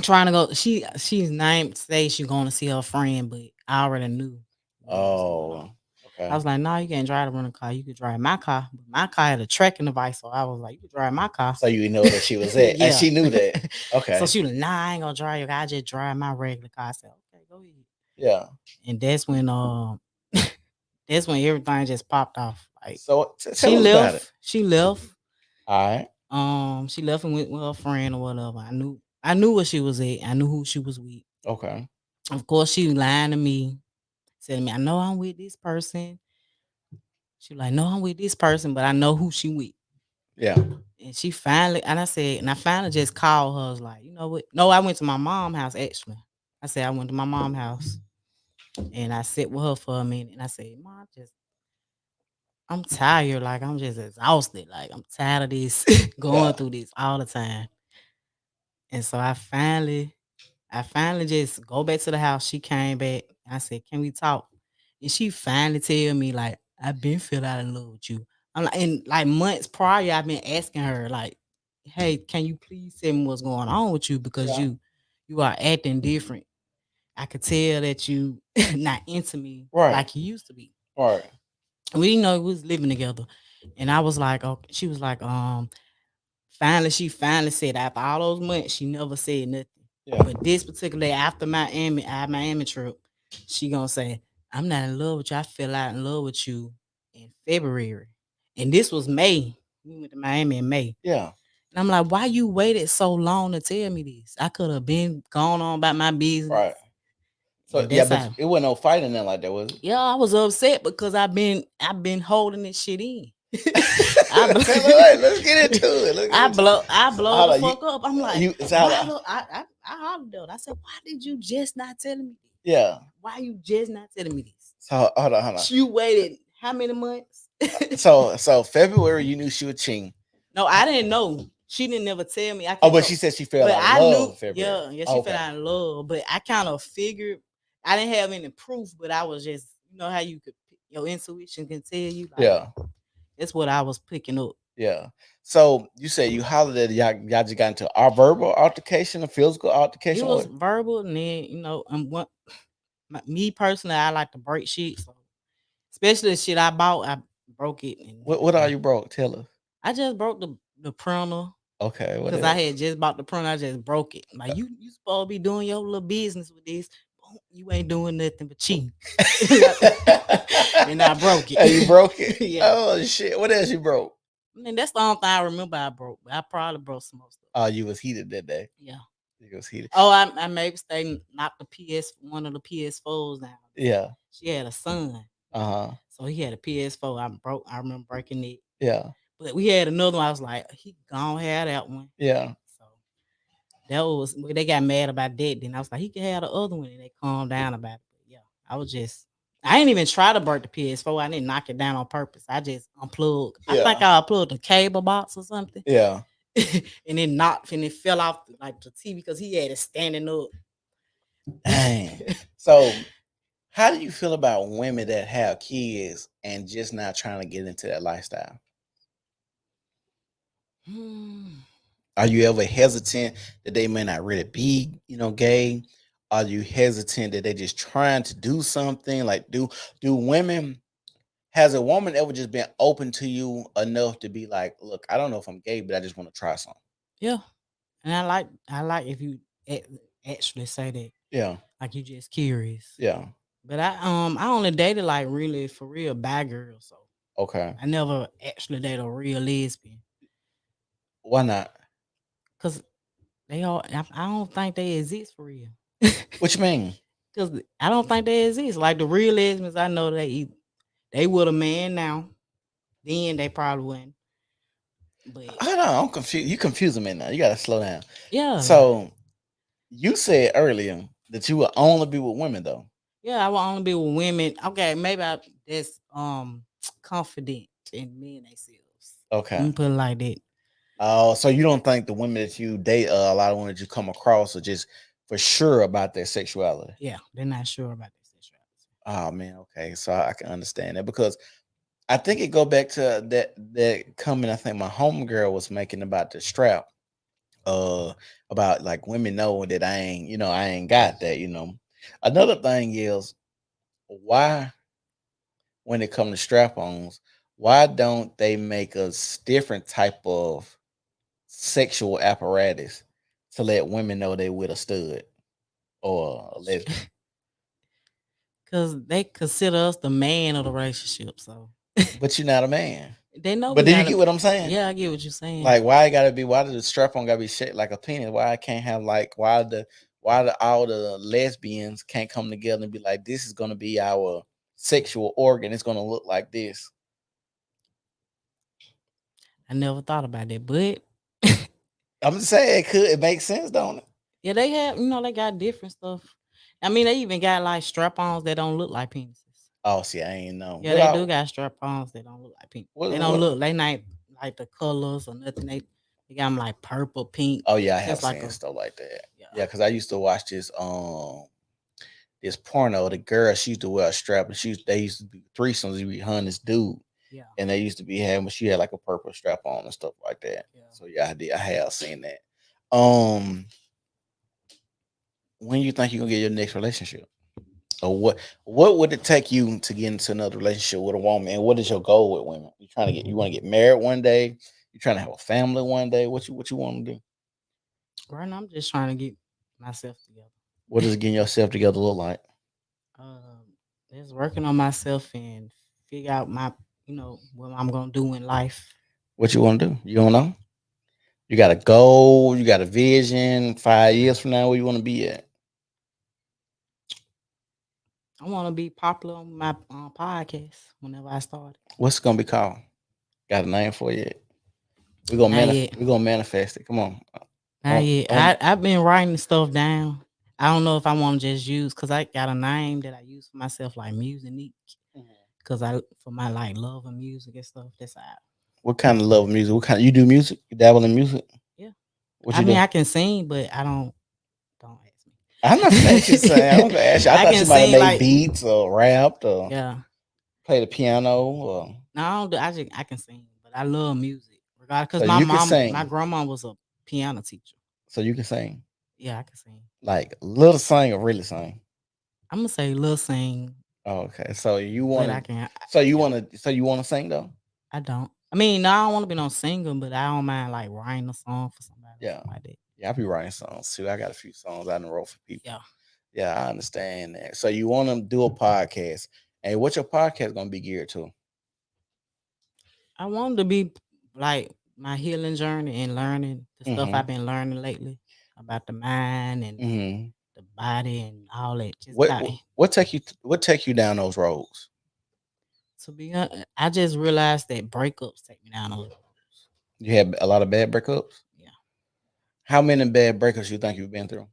S2: Trying to go she's named say she going to see her friend, but I already knew what was going on.
S1: Oh,
S2: I
S1: okay.
S2: was like, no, you can't drive the rental car. You could drive my car. But my car had a tracking device, so I was like, you could drive my car.
S1: So you know that she was at, and
S2: Yeah.
S1: she knew that.
S2: So
S1: Okay.
S2: she was like, nah, I ain't gonna drive your car. I just drive my regular car. I said, okay, go ahead.
S1: Yeah.
S2: And that's when that's when everything just popped off. Like
S1: So tell us about it.
S2: She left.
S1: All right.
S2: She left and went with her friend or whatever. I knew where she was at. I knew who she was with.
S1: Okay.
S2: Of course, she lying to me, telling me, I know I'm with this person. She was like, no, I'm with this person, but I know who she with.
S1: Yeah.
S2: And she finally, and I finally just called her. I was like, you know what? No, I went to my mom's house actually. I said I went to my mom's house and I sit with her for a minute and I said, Mom, I'm tired. Like I'm just exhausted. Like I'm tired of this going
S1: Yeah.
S2: through this all the time. And so I finally just go back to the house. She came back. I said, can we talk? And she finally tell me, like, I've been feel out of love with you. I'm like, and like months prior, I've been asking her, like, hey, can you please tell me what's going on with you? Because
S1: Yeah.
S2: you are acting different. I could tell that you not into me
S1: Right.
S2: like you used to be.
S1: Right.
S2: We didn't know we was living together. And I was like, okay, she was like, finally, she finally said after all those months, she never said nothing.
S1: Yeah.
S2: But this particular day after our Miami trip, she gonna say, I'm not in love with you. I fell out in love with you in February. And this was May. We went to Miami in May.
S1: Yeah.
S2: And I'm like, why you waited so long to tell me this? I could have been gone on about my business.
S1: Right. So
S2: And
S1: yeah,
S2: that's
S1: but
S2: how.
S1: it wasn't no fighting nothing like that, was it?
S2: Yeah, I was upset because I've been holding this shit in. I
S1: Wait,
S2: bl-
S1: wait, let's get into it. Let's get into it.
S2: I
S1: So,
S2: blow
S1: hold
S2: the
S1: on,
S2: fuck up. I'm like,
S1: so hold
S2: why
S1: on.
S2: the I hollered at her. I said, why did you just not telling me this?
S1: Yeah.
S2: Why you just not telling me this?
S1: So hold on.
S2: You waited how many months?
S1: So February, you knew she was cheating.
S2: No, I didn't know. She didn't never tell me. I
S1: Oh,
S2: can't
S1: but
S2: so,
S1: she said she fell
S2: but
S1: out of
S2: I
S1: love
S2: knew.
S1: in February.
S2: Yeah,
S1: Oh,
S2: she fell
S1: okay.
S2: out of love. But I kind of figured. I didn't have any proof, but I was just, how you could, your intuition can tell you. Like
S1: Yeah.
S2: that's what I was picking up.
S1: Yeah. So you said you hollered at y'all just got into our verbal altercation, a physical
S2: It
S1: altercation.
S2: was
S1: What?
S2: verbal, and then what me personally, I like to break shit. So especially the shit I bought, I broke it, and
S1: What are you broke? Tell us.
S2: I just broke the printer
S1: Okay. What
S2: because I
S1: else?
S2: had just bought the printer. I just broke it. Like you supposed to be doing your little business with this. Boom, you ain't doing nothing but cheating, and I broke
S1: Hey, you
S2: it.
S1: broke it.
S2: Yeah,
S1: Oh shit! What else you broke?
S2: I mean that's the only thing I remember I broke. But I probably broke some more stuff.
S1: Oh, you was heated that day.
S2: Yeah.
S1: You was heated.
S2: Oh, I maybe stay knocked the one of the PS4s down.
S1: Yeah.
S2: She had a son.
S1: Uh huh.
S2: So he had a PS4. I remember breaking it.
S1: Yeah.
S2: But we had another one. I was like, he gonna have that one.
S1: Yeah.
S2: So that was they got mad about that. Then I was like, he can have the other one, and they calmed down about it. But yeah, I didn't even try to break the PS4. I didn't knock it down on purpose. I just unplugged. I think
S1: Yeah.
S2: I unplugged the cable box or something.
S1: Yeah.
S2: And then knocked and it fell off like the TV because he had it standing up.
S1: Dang. So, how do you feel about women that have kids and just not trying to get into that lifestyle? Are you ever hesitant that they may not really be, gay? Are you hesitant that they just trying to do something? Like, do women has a woman ever just been open to you enough to be like, look, I don't know if I'm gay, but I just want to try something.
S2: Yeah, and I like if you actually say that,
S1: Yeah,
S2: like you just curious.
S1: yeah,
S2: But I only dated like really for real bad girls, so
S1: okay.
S2: I never actually dated a real lesbian
S1: Why not?
S2: because I don't think they exist for real.
S1: What you mean?
S2: Because I don't think they exist. Like the real lesbians, I know they with a man now. Then they probably wouldn't. But
S1: I don't know. I'm confused. You confusing me now. You gotta slow down.
S2: yeah,
S1: So you said earlier that you will only be with women, though.
S2: yeah, I will only be with women. Okay, maybe that's confident in me and themselves. Let
S1: Okay.
S2: me put it like that.
S1: Oh, so you don't think the women that you date, a lot of women that you come across, are just for sure about their sexuality?
S2: Yeah, they're not sure about their sexuality.
S1: Oh man, okay. So I can understand that because I think it go back to that comment I think my homegirl was making about the strap. About like women know that I ain't got that. Another thing is why when it comes to strap-ons, why don't they make a different type of sexual apparatus to let women know they with a stud or a lesbian?
S2: Because they consider us the man of the relationship. So
S1: But you're not a man.
S2: they know
S1: But
S2: we
S1: do you
S2: got
S1: get
S2: to.
S1: what I'm saying?
S2: Yeah, I get what you're saying.
S1: Like, why did the strap on gotta be shaped like a penis? Why I can't have like, why all the lesbians can't come together and be like, this is gonna be our sexual organ. It's gonna look like this.
S2: I never thought about that. But
S1: I'm just saying it makes sense, don't it?
S2: yeah, they have, they got different stuff. I mean, they even got like strap ons that don't look like penises.
S1: Oh, see, I ain't know.
S2: Yeah, they do got strap ons that don't look like pink. They don't
S1: What?
S2: look, they not like the colors or nothing. They got them like purple, pink.
S1: Oh yeah, I have
S2: Just like
S1: seen stuff like that.
S2: yeah,
S1: Yeah, because I used to watch this porno. The girl, she used to wear a strap, and they used to be threesomes. You be hunting this dude,
S2: yeah,
S1: and they used to be having. She had like a purple strap on and stuff like that.
S2: yeah.
S1: So yeah, I did. I have seen that. Um, when you think you're gonna get your next relationship, or what would it take you to get into another relationship with a woman? And what is your goal with women? You want to get married one day? You trying to have a family one day? What you want to do?
S2: Right now, I'm just trying to get myself together.
S1: What does getting yourself together look like?
S2: Just working on myself and figure out what I'm gonna do in life.
S1: What you want to do? You don't know. You got a goal. You got a vision. 5 years from now, where you want to be at?
S2: I want to be popular on my podcast whenever I start it.
S1: What's it gonna be called? Got a name for it?
S2: Not yet.
S1: We gonna manifest it. Come on.
S2: Not yet.
S1: On
S2: I've been writing stuff down. I don't know if I want to just use because I got a name that I use for myself like Musicnique because I for my like love of music and stuff. That's how.
S1: what kind of love music? What kind you do music? You dabble in music?
S2: Yeah.
S1: What
S2: I
S1: you
S2: mean,
S1: do?
S2: I can sing, but I don't ask
S1: I'm not finna ask you to sing. I'm
S2: me.
S1: gonna ask you. I
S2: I
S1: thought
S2: can
S1: you might have
S2: sing
S1: made
S2: like
S1: beats or rapped or
S2: yeah.
S1: played the piano or
S2: No, I don't do. I can sing, but I love music. Regardless,
S1: so
S2: because my
S1: you can
S2: mom, my
S1: sing.
S2: grandma was a piano teacher.
S1: So you can sing.
S2: Yeah, I can sing.
S1: Like little sing or really sing.
S2: I'm gonna say little sing,
S1: Oh, okay. So you
S2: but
S1: wanna
S2: I can. Yeah,
S1: so you wanna sing though?
S2: I don't. I mean, no, I don't want to be no singer, but I don't mind like writing a song for somebody or
S1: Yeah.
S2: something like that.
S1: Yeah, I be writing songs too. I got a few songs I done wrote for people.
S2: Yeah,
S1: Yeah, I understand that. So you want to do a podcast, and what your podcast gonna be geared to?
S2: I wanted to be like my healing journey and learning the stuff
S1: Mm-hmm.
S2: I've been learning lately about the mind and
S1: Mm-hmm.
S2: the body and all that. Just
S1: What
S2: about
S1: what take you down those roads?
S2: to be honest, I just realized that breakups take me down a little.
S1: You had a lot of bad breakups.
S2: Yeah.
S1: How many bad breakups you think you've been through?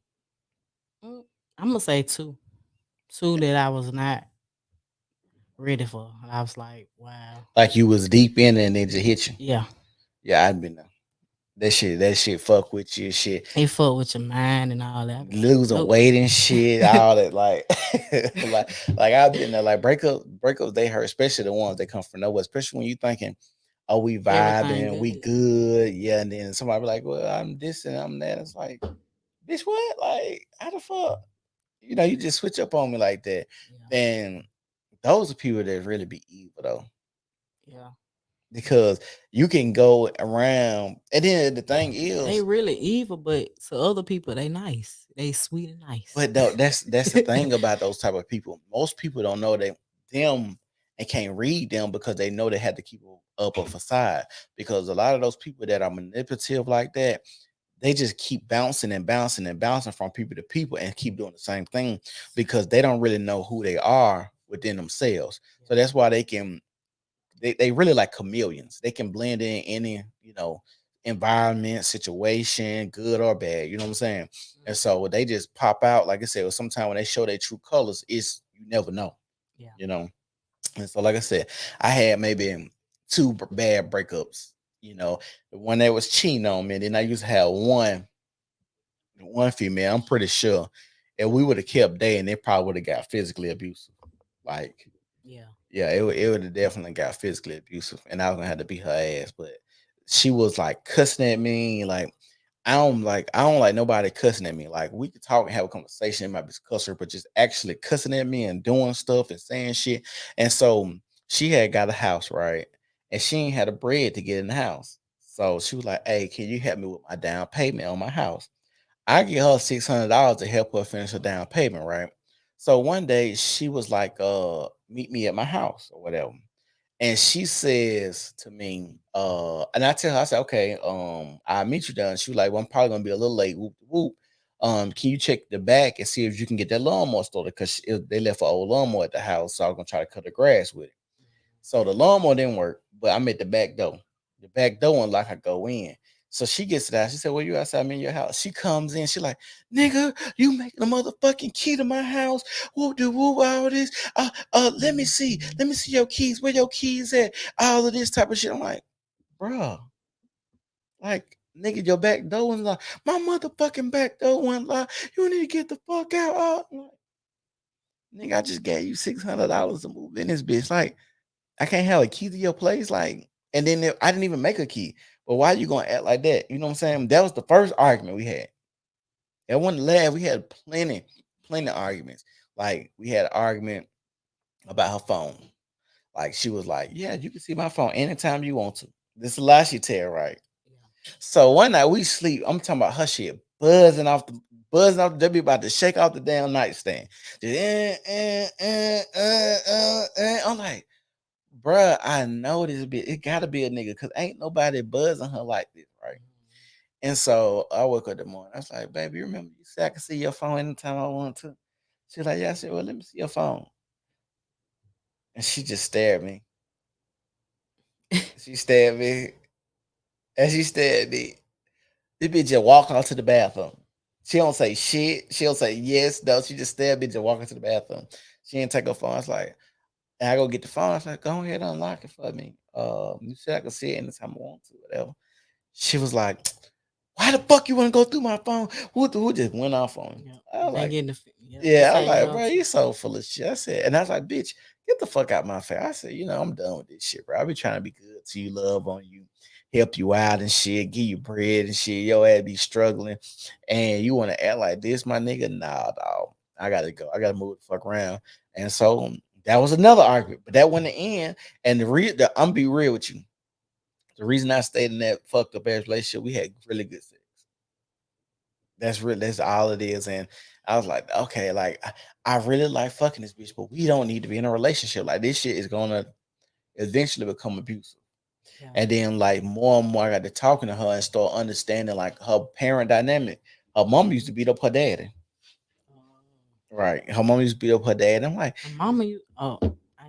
S2: I'm gonna say two. Two that I was not ready for. I was like, wow.
S1: Like you was deep in it and it just hit you.
S2: Yeah.
S1: Yeah, I've been there. That shit fuck with you. Shit,
S2: It fuck with your mind and all that. I be like,
S1: losing
S2: nope.
S1: weight and shit, all that. Like, like I've been there. Like breakups, they hurt, especially the ones that come from nowhere. Especially when you thinking, "Oh, we
S2: Everything
S1: vibing, we
S2: good.
S1: good, yeah." And then somebody be like, "Well, I'm this and I'm that." It's like, bitch, what? Like, how the fuck? You know, you just switch up on me like that.
S2: Yeah.
S1: Then those are people that really be evil though,
S2: Yeah.
S1: because you can go around, and then the thing
S2: They
S1: is,
S2: really evil, but to other people they nice. They sweet and nice.
S1: but though that's the thing about those type of people. Most people don't know them and can't read them because they know they had to keep up a facade. Because a lot of those people that are manipulative like that, they just keep bouncing and bouncing and bouncing from people to people and keep doing the same thing because they don't really know who they are within themselves. So that's why they really like chameleons. They can blend in any, environment, situation, good or bad. You know what I'm saying? And
S2: Mhm.
S1: so they just pop out. Like I said, sometimes when they show their true colors, it's you never know.
S2: Yeah.
S1: You know. And so, like I said, I had maybe two bad breakups. The one that was cheating on me. Then I used to have one female. I'm pretty sure, and we would have kept dating. It probably would have got physically abusive. Like
S2: Yeah.
S1: yeah, it would have definitely got physically abusive, and I was gonna have to beat her ass. But she was like cussing at me, like I don't like nobody cussing at me. Like we could talk and have a conversation, it might be cusser, but just actually cussing at me and doing stuff and saying shit. And so she had got a house, right? And she ain't had a bread to get in the house. So she was like, "Hey, can you help me with my down payment on my house?" I get her $600 to help her finish her down payment, right? So one day she was like, meet me at my house or whatever. And she says to me, and I tell her, I said, okay, I'll meet you down. She was like, well, I'm probably gonna be a little late. Whoop, whoop. Can you check the back and see if you can get that lawnmower started? Because they left an old lawnmower at the house, so I'm gonna try to cut the grass with it. So the lawnmower didn't work, but I'm at the back door. The back door unlocked, I go in. So she gets it out. She said, well, you outside, I'm in your house. She comes in. She like, nigga, you making a motherfucking key to my house. Whoop de whoop, all this. Let me see. Let me see your keys. Where your keys at? All of this type of shit. I'm like, bro, like, nigga, your back door was like, my motherfucking back door went like, you need to get the fuck out. I'm like, nigga, I just gave you $600 to move in this bitch. Like, I can't have a key to your place, like, and then I didn't even make a key. But why you gonna act like that? You know what I'm saying? That was the first argument we had. That wasn't last. We had plenty of arguments. Like we had an argument about her phone. Like she was like, "Yeah, you can see my phone anytime you want to." This is a lie she tell, right?
S2: Yeah.
S1: So one night we sleep. I'm talking about her shit buzzing off the W about to shake off the damn nightstand. Just, I'm like, bruh, I know this bitch. It gotta be a nigga because ain't nobody buzzing her like this, right?
S2: Mhm.
S1: And so I woke up the morning. I was like, baby, you remember you said I could see your phone anytime I want to? She's like, yeah. I said, well, let me see your phone. And she just stared at me. She stared at me. And she stared at me. This bitch just walk out to the bathroom. She don't say shit. She don't say yes, no. She just stared at me, just walking to the bathroom. She didn't take her phone. It's like, and I go get the phone. I was like, go ahead, unlock it for me. You said I could see it anytime I want to, whatever. She was like, why the fuck you want to go through my phone? Who just went off on me?
S2: Yeah,
S1: I was
S2: they
S1: like,
S2: getting they
S1: yeah, I was
S2: say
S1: like,
S2: yeah
S1: bro,
S2: too.
S1: you so full of shit. I said, and I was like, bitch, get the fuck out my face. I said, I'm done with this shit, bro. I be trying to be good to you, love on you, help you out and shit, give you bread and shit. Your ass be struggling, and you want to act like this, my nigga? Nah, dog. I gotta go. I gotta move the fuck around. And so that was another argument, but that wasn't the end. And I'm be real with you. The reason I stayed in that fucked up ass relationship, we had really good sex. That's all it is. And I was like, okay, like I really like fucking this bitch, but we don't need to be in a relationship. Like this shit is gonna eventually become abusive.
S2: Yeah.
S1: And then like more and more I got to talking to her and start understanding like her parent dynamic. Her mom used to beat up her daddy. Right. Her mom used to beat up her dad. I'm like,
S2: My mama, you I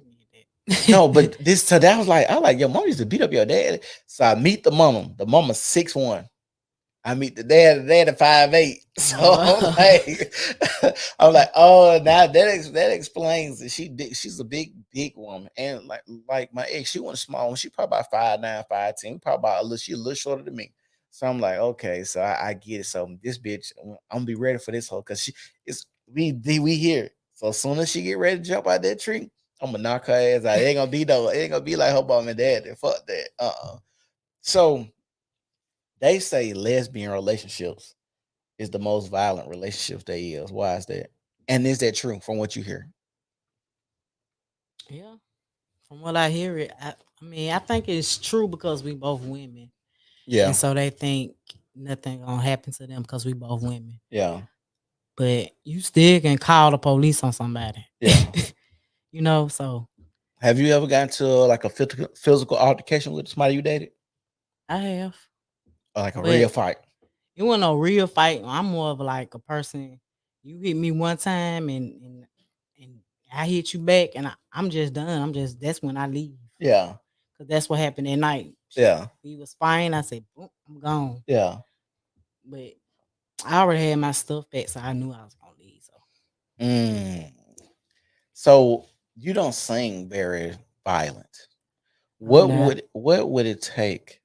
S2: need
S1: no,
S2: that.
S1: but this so that was like, I like your mom used to beat up your dad. So I meet the mama. The mama's 6'1". I meet the dad at 5'8". So I'm
S2: uh,
S1: like, I'm like, oh, now that explains it. She's a big woman, and like my ex, she wasn't small one. She probably about 5'9", 5'10", probably about she a little shorter than me. So I'm like, okay, so I get it. So this bitch, I'm gonna be ready for this hoe because she it's we here. So as soon as she get ready to jump out that tree, I'm gonna knock her ass out. It ain't gonna be like her mom and dad. Fuck that. So they say lesbian relationships is the most violent relationships there is. Why is that? And is that true from what you hear?
S2: yeah. From what I hear it, I mean, I think it's true because we both women, and
S1: Yeah,
S2: so they think nothing gonna happen to them because we both women.
S1: yeah,
S2: But you still can call the police on somebody,
S1: yeah.
S2: So
S1: Have you ever gotten to like a physical altercation with somebody you dated,
S2: I have,
S1: or like a real
S2: but
S1: fight?
S2: it wasn't no real fight. I'm more of like a person. You hit me one time, and I hit you back, and I'm just done. That's when I leave.
S1: Yeah,
S2: Cause that's what happened at night.
S1: yeah,
S2: We was fine. I said, "Boom, I'm gone."
S1: yeah.
S2: But I already had my stuff back, so I knew I was gonna leave. So
S1: Mm. So you don't sing very violent.
S2: I'm not.
S1: What would it take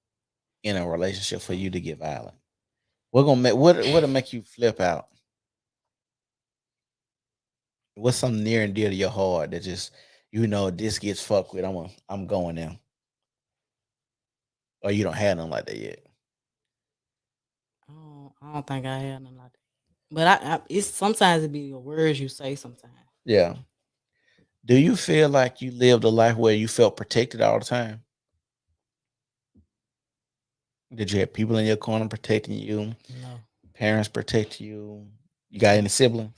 S1: in a relationship for you to get violent? What gonna make what'll make you flip out? What's something near and dear to your heart that just this gets fucked with? I'm going there, or you don't have nothing like that yet.
S2: I don't think I had nothing like that. But it's sometimes it be the words you say. Sometimes
S1: Yeah. Do you feel like you lived a life where you felt protected all the time? Did you have people in your corner protecting you?
S2: no.
S1: Parents protect you? You got any siblings?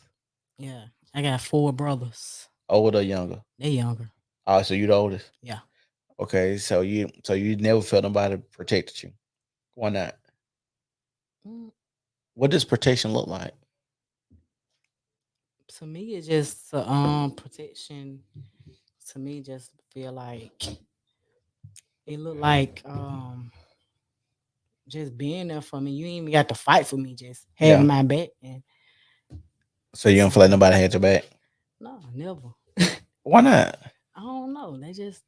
S2: Yeah, I got 4 brothers.
S1: Older or younger?
S2: They younger.
S1: Oh, so you the oldest.
S2: Yeah.
S1: Okay, so you never felt nobody protected you. Why not?
S2: Mm,
S1: What does protection look like?
S2: To me, it's just protection. To me, just feel like it look like just being there for me. You ain't even got to fight for me. Just having
S1: Yeah.
S2: my back, and
S1: So you don't
S2: so
S1: feel like nobody had your back?
S2: no, never.
S1: Why not?
S2: I don't know. They just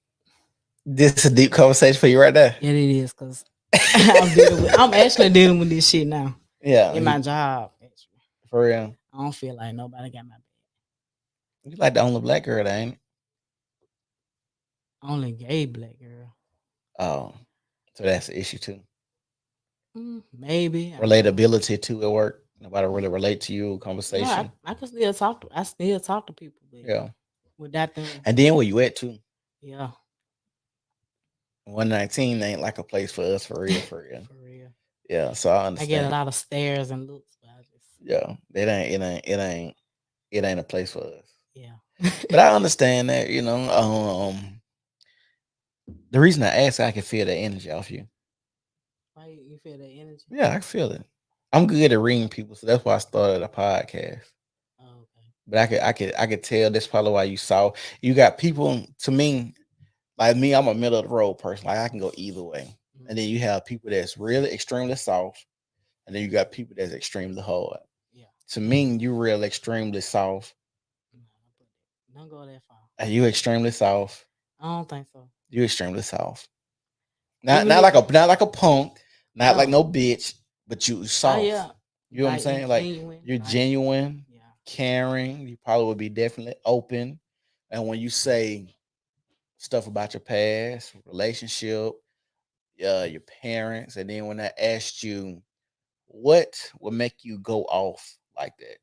S1: This is a deep conversation for you right there.
S2: yeah, it is because I'm actually dealing with this shit now
S1: Yeah,
S2: in my job. Actually,
S1: for real.
S2: I don't feel like nobody got my back.
S1: You like the only black girl, ain't it?
S2: Only gay black girl.
S1: Oh, so that's the issue too.
S2: Maybe I don't know.
S1: Relatability to at work. Nobody really relate to you.
S2: No,
S1: Conversation.
S2: I can still talk to. I still talk to people, but
S1: Yeah.
S2: without them,
S1: And then where you at too?
S2: yeah,
S1: 119 ain't like a place for us for real, for real.
S2: for real.
S1: Yeah. So I
S2: I get a
S1: understand.
S2: lot of stares and looks, but I just
S1: Yeah. It ain't a place for us.
S2: yeah.
S1: But I understand that, the reason I ask, I can feel the energy off you.
S2: Why you feel that energy?
S1: Yeah, I can feel it. I'm good at reading people, so that's why I started a podcast.
S2: Oh, okay.
S1: But I could tell that's probably why you saw you got people to me like me. I'm a middle of the road person. Like I can go either way. And then
S2: Mhm.
S1: you have people that's really extremely soft, and then you got people that's extremely hard.
S2: Yeah.
S1: To me, you real extremely soft,
S2: No, don't go that far.
S1: and you extremely soft.
S2: I don't think so.
S1: You extremely soft. Not
S2: Even
S1: not
S2: if
S1: like a punk, not like
S2: no,
S1: no bitch, but you
S2: oh
S1: soft.
S2: yeah,
S1: You know what I'm
S2: like you
S1: saying? Like
S2: genuine,
S1: you're
S2: like
S1: genuine,
S2: yeah.
S1: caring. You probably would be definitely open. And when you say stuff about your past, relationship, your parents, and then when I asked you what would make you go off like that,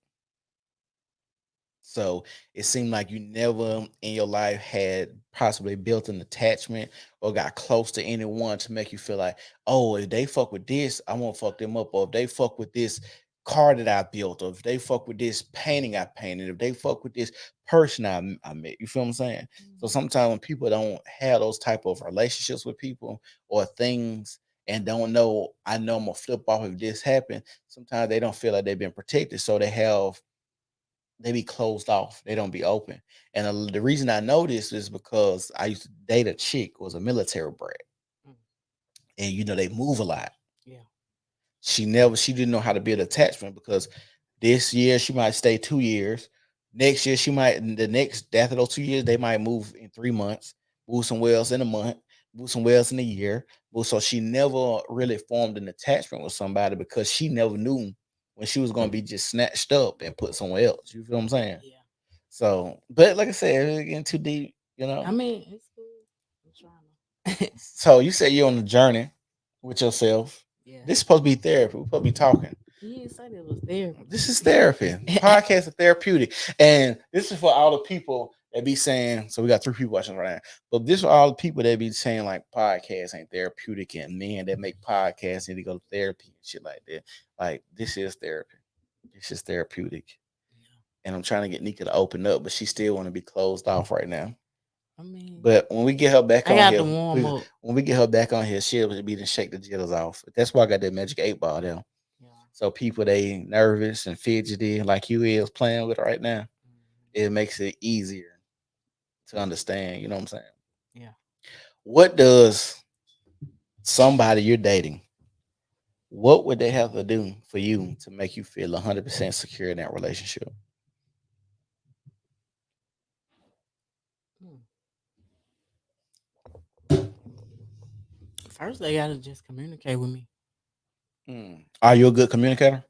S1: so it seemed like you never in your life had possibly built an attachment or got close to anyone to make you feel like, oh, if they fuck with this, I won't fuck them up. Or if they fuck with this car that I built, or if they fuck with this painting I painted, if they fuck with this person I met, you feel what I'm saying? So
S2: Mhm.
S1: sometimes when people don't have those type of relationships with people or things and don't know, I know I'm gonna flip off if this happened, sometimes they don't feel like they've been protected. So they be closed off. They don't be open. And the reason I know this is because I used to date a chick who was a military brat,
S2: Mm.
S1: and they move a lot.
S2: Yeah.
S1: She didn't know how to build attachment because this year she might stay 2 years. Next year she might the next after those 2 years they might move in 3 months, move somewhere else in a month, move somewhere else in a year. But so she never really formed an attachment with somebody because she never knew when she was gonna be just snatched up and put somewhere else. You feel what I'm saying?
S2: Yeah.
S1: So, but like I said, we're getting too deep, you
S2: I
S1: know.
S2: mean, it's cool. I'm trying to.
S1: So you say you're on a journey with yourself.
S2: Yeah.
S1: This is supposed to be therapy. We're supposed to be talking.
S2: You didn't say that was there.
S1: This is therapy. Podcasts are therapeutic. And this is for all the people that be saying, so we got three people watching right now. But this for all the people that be saying like podcasts ain't therapeutic and men that make podcasts need to go to therapy and shit like that. Like this is therapy. This is therapeutic.
S2: Yeah.
S1: And I'm trying to get Nika to open up, but she still want to be closed off right now.
S2: I mean,
S1: But when we get her back
S2: I
S1: on
S2: got
S1: here,
S2: to warm up.
S1: when we get her back on here, she'll be to shake the jitters off. That's why I got that magic 8 ball there.
S2: Yeah.
S1: So people they nervous and fidgety like you is playing with right now,
S2: Mhm.
S1: it makes it easier to understand. You know what I'm saying?
S2: Yeah.
S1: What does somebody you're dating? What would they have to do for you to make you feel 100% secure in that relationship?
S2: Mm. First, they gotta just communicate with me.
S1: Are you a good communicator?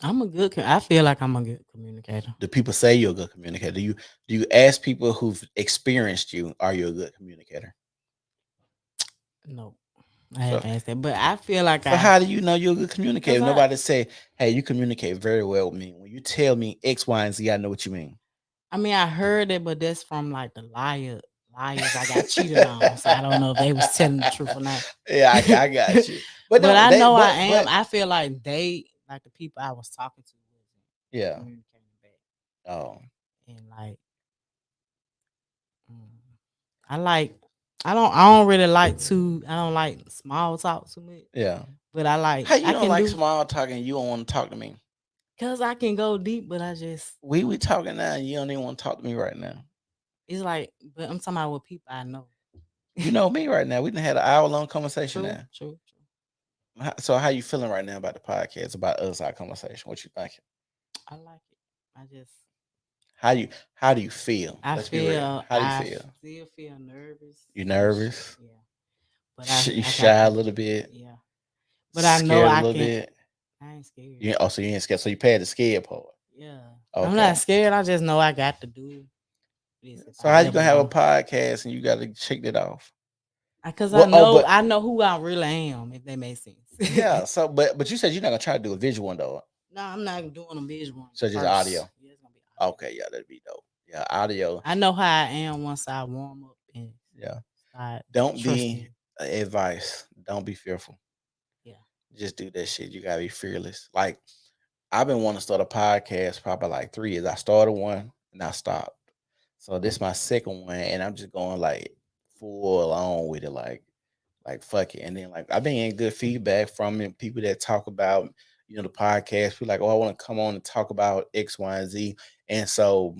S2: I'm a good. I feel like I'm a good communicator.
S1: Do people say you're a good communicator? Do you ask people who've experienced you? Are you a good communicator?
S2: No, I
S1: So
S2: haven't asked that, but I feel like
S1: So how do you know you're a good
S2: cause
S1: communicator?
S2: I,
S1: Nobody say, "Hey, you communicate very well with me." When you tell me X, Y, and Z, I know what you mean.
S2: I mean, I heard it, but that's from like the liars I got cheated on. So I don't know if they was telling the truth or not.
S1: Yeah, I got you. But
S2: But
S1: no,
S2: I
S1: they
S2: know I
S1: but
S2: am. I feel like like the people I was talking to wasn't
S1: yeah.
S2: communicating back,
S1: Oh
S2: and like mm, I like I don't really like I don't like small talk too much,
S1: yeah.
S2: but
S1: How you
S2: I
S1: don't
S2: can
S1: like
S2: do
S1: small talking? You don't want to talk to me.
S2: because I can go deep, but I just
S1: We talking now. You don't even want to talk to me right now.
S2: it's like, but I'm talking about with people I know.
S1: You know me right now. We done had an hour long conversation
S2: True,
S1: now.
S2: true, true.
S1: So how you feeling right now about the podcast, about us, our conversation? What you thinking?
S2: I like it. I just
S1: How do you feel?
S2: I
S1: Let's be real.
S2: feel
S1: How do you feel?
S2: still feel nervous.
S1: You nervous?
S2: Yeah, but I
S1: You
S2: I got
S1: shy a
S2: to
S1: little bit?
S2: yeah. But I know
S1: Scared a
S2: I
S1: little
S2: can.
S1: bit?
S2: I ain't scared.
S1: You so you ain't scared. So you passed the scared part.
S2: Yeah, I'm not
S1: Okay.
S2: scared. I just know I got to do this if
S1: So
S2: I
S1: how you
S2: ever
S1: gonna have a
S2: want.
S1: podcast and you gotta shake that off?
S2: Because
S1: Well, oh, but
S2: I know who I really am. If that makes sense.
S1: yeah. So, but you said you're not gonna try to do a visual one though.
S2: No, I'm not doing a visual
S1: So just
S2: first.
S1: audio.
S2: Yeah, it's gonna be audio.
S1: Okay, yeah, that'd be dope. Yeah, audio.
S2: I know how I am once I warm up and
S1: Yeah.
S2: start
S1: Don't be
S2: trusting.
S1: advice. Don't be fearful.
S2: Yeah.
S1: Just do that shit. You gotta be fearless. Like I've been wanting to start a podcast probably like 3 years. I started one and I stopped. So this is my second one, and I'm just going like full on with it, like fuck it. And then like I've been getting good feedback from it, people that talk about the podcast. We're like, oh, I want to come on and talk about X, Y, and Z. And so,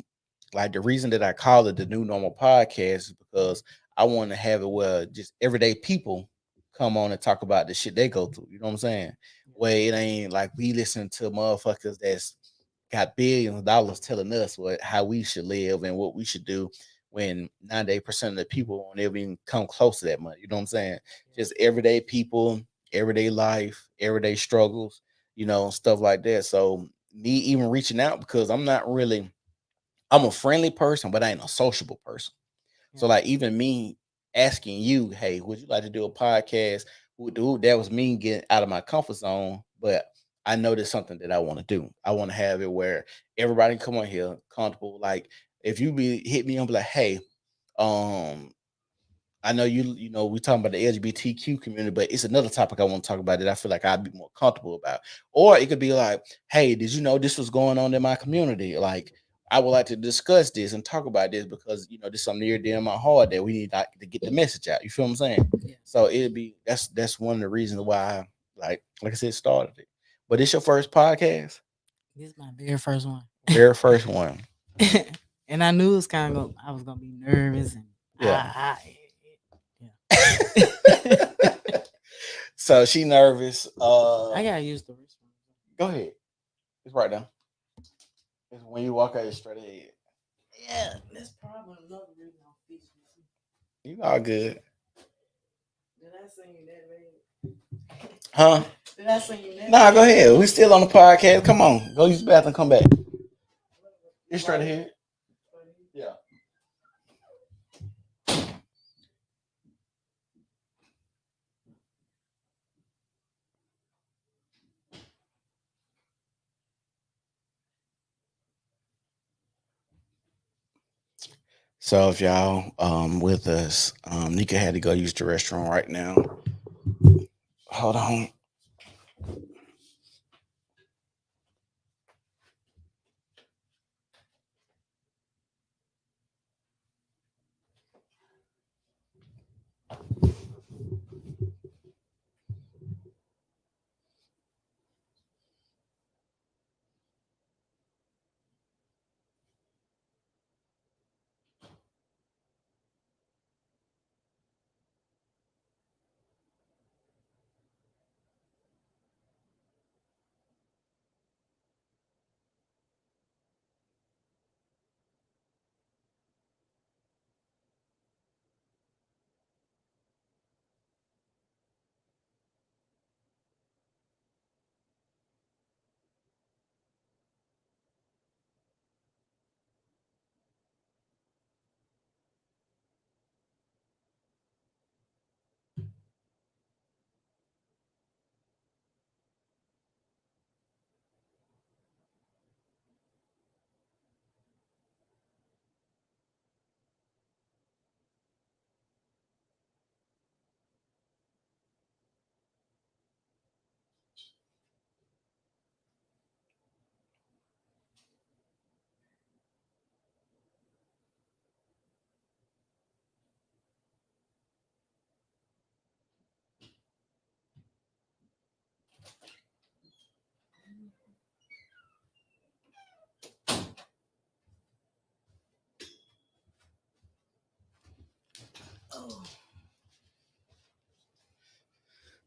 S1: like, the reason that I call it the New Normal Podcast is because I want to have it where just everyday people come on and talk about the shit they go through. You know what I'm saying? Where it ain't like we listen to motherfuckers that's got billions of dollars telling us what how we should live and what we should do when 98% of the people won't ever even come close to that money. You know what I'm saying? Just everyday people, everyday life, everyday struggles, stuff like that. So me even reaching out because I'm a friendly person, but I ain't a sociable person. So like even me asking you, hey, would you like to do a podcast? Dude, that was me getting out of my comfort zone, but I know there's something that I want to do. I want to have it where everybody can come on here comfortable. Like if you be hit me and be like, hey, um, I know we talking about the LGBTQ community, but it's another topic I want to talk about that I feel like I'd be more comfortable about. Or it could be like, hey, did you know this was going on in my community? Like, I would like to discuss this and talk about this because this is something near dear in my heart that we need to get the message out. You feel what I'm saying?
S2: Yeah.
S1: So that's one of the reasons why I like I said started it. But it's your first podcast,
S2: This is my very first one.
S1: very first one.
S2: And I knew it was I was gonna be nervous and
S1: Yeah.
S2: yeah.
S1: So she nervous.
S2: I gotta use the restroom.
S1: Go ahead. It's right now. It's when you walk out, it's straight ahead.
S2: Yeah, that's probably another reason I'm fishing.
S1: You all good.
S2: Did I sing you that bad?
S1: Huh?
S2: Did I sing you that
S1: Nah,
S2: bad?
S1: go ahead. We still on the podcast. Come on. Go use the bathroom, come back. It's straight ahead. Yeah. So if y'all with us, Nika had to go use the restroom right now. Hold on.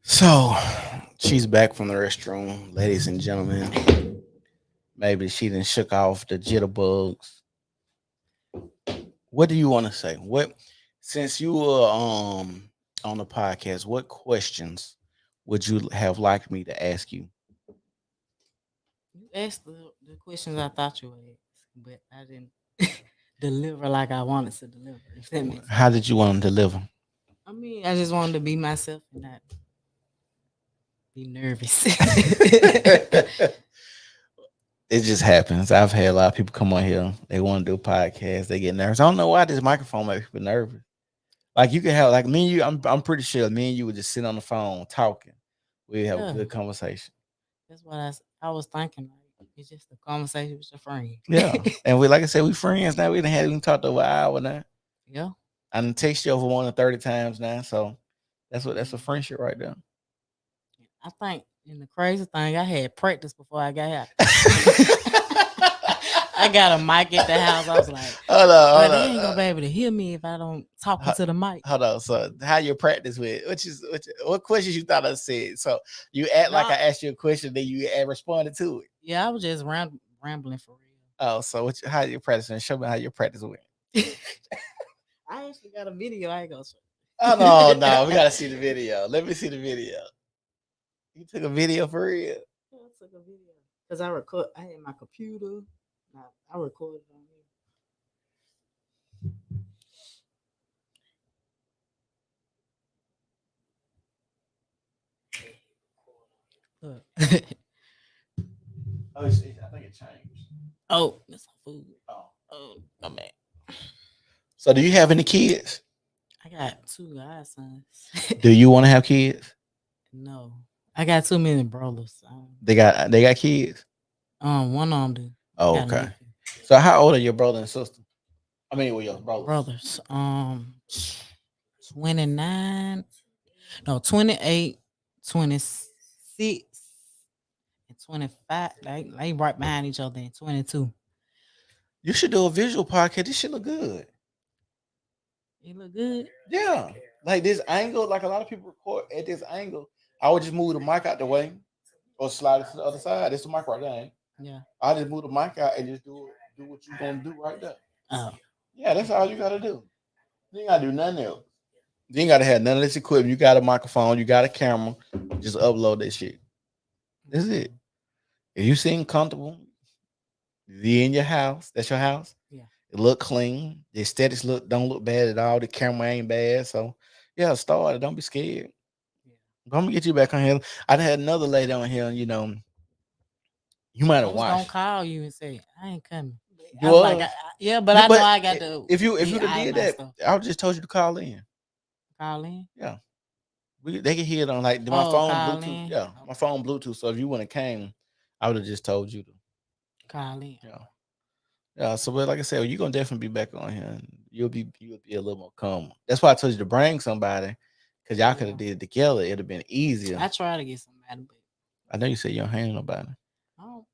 S1: So she's back from the restroom, ladies and gentlemen. Maybe she didn't shook off the jitterbugs. What do you want to say? What since you were on the podcast, what questions would you have liked me to ask you?
S2: You asked the questions I thought you would ask, but I didn't deliver like I wanted to deliver. If that makes sense.
S1: How did you want to deliver?
S2: I mean, I just wanted to be myself and not be nervous.
S1: It just happens. I've had a lot of people come on here. They want to do a podcast. They get nervous. I don't know why this microphone makes people nervous. Like you can have like me and you. I'm pretty sure me and you would just sit on the phone talking. We have a
S2: Yeah,
S1: good conversation.
S2: that's what I was thinking. Like, it's just a conversation with your friend.
S1: Yeah, and we like I said, we friends now. We done had even talked over an hour now.
S2: Yeah.
S1: I done text you over more than 30 times now. So that's a
S2: Mhm.
S1: friendship right there.
S2: I think And the crazy thing, I had practice before I got out. I got a mic at the house. I was like,
S1: Hold on, hold
S2: they
S1: on.
S2: ain't gonna be able to hear me if I don't talk
S1: Ho-
S2: into the mic.
S1: Hold on. So, how you practice with? What questions you thought I said? So, you act like
S2: No,
S1: I asked you a question, then you responded to it.
S2: yeah, I was just rambling for
S1: Oh, so how you practicing? Show me how you practice with.
S2: real. I actually got a video. I ain't gonna show.
S1: Oh no, no, we gotta see the video. Let me see the video. You took a video for real?
S2: Yeah, I took a video because I record. I had my computer. I recorded on here. Look.
S1: Oh, I think it changed.
S2: Oh, that's some food.
S1: Oh,
S2: Oh, my bad.
S1: so do you have any kids?
S2: I got two godsons.
S1: Do you want to have kids?
S2: No, I got too many brothers.
S1: They got kids.
S2: One of them do. I
S1: Oh,
S2: got a
S1: okay.
S2: nephew.
S1: So how old are your brother and sister? I mean, well, your brothers.
S2: Brothers. 29. No, 28, 26, and 25. They right behind each other in 22.
S1: You should do a visual podcast. This shit look good.
S2: He look good.
S1: Yeah, like this angle. Like a lot of people record at this angle. I would just move the mic out the way or slide it to the other side. It's the mic right there. Ain't it?
S2: Yeah.
S1: I just move the mic out and just do what you gonna do right there.
S2: Oh.
S1: Yeah, that's all you gotta do. You ain't gotta do nothing else. You ain't gotta have none of this equipment. You got a microphone, you got a camera. Just upload that shit. That's it. If you seem comfortable, be in your house. That's your house.
S2: Yeah.
S1: It look clean. The aesthetics don't look bad at all. The camera ain't bad. So yeah, start it. Don't be scared.
S2: Yeah.
S1: I'm gonna get you back on here. I done had another lady on here, you might
S2: I
S1: have
S2: was gonna
S1: watched.
S2: call you and say I ain't coming.
S1: You
S2: I was like,
S1: was.
S2: yeah, but
S1: Yeah,
S2: I know
S1: but
S2: I got to
S1: if
S2: be
S1: you'd have
S2: eyeing
S1: did
S2: my
S1: that,
S2: stuff.
S1: I would just told you to call in.
S2: Call in.
S1: Yeah. They can hear it on like my
S2: Oh,
S1: phone
S2: call
S1: Bluetooth.
S2: in.
S1: Yeah, my
S2: Okay.
S1: phone Bluetooth. So if you wouldn't have came, I would have just told you to.
S2: Call in.
S1: Yeah. Yeah. So but like I said, you're gonna definitely be back on here and you'll be a little more calm. That's why I told you to bring somebody. Cause y'all could
S2: Yeah.
S1: have did it together. It'd have been easier.
S2: I try to get somebody, but
S1: I know you said you don't hang with nobody.
S2: I don't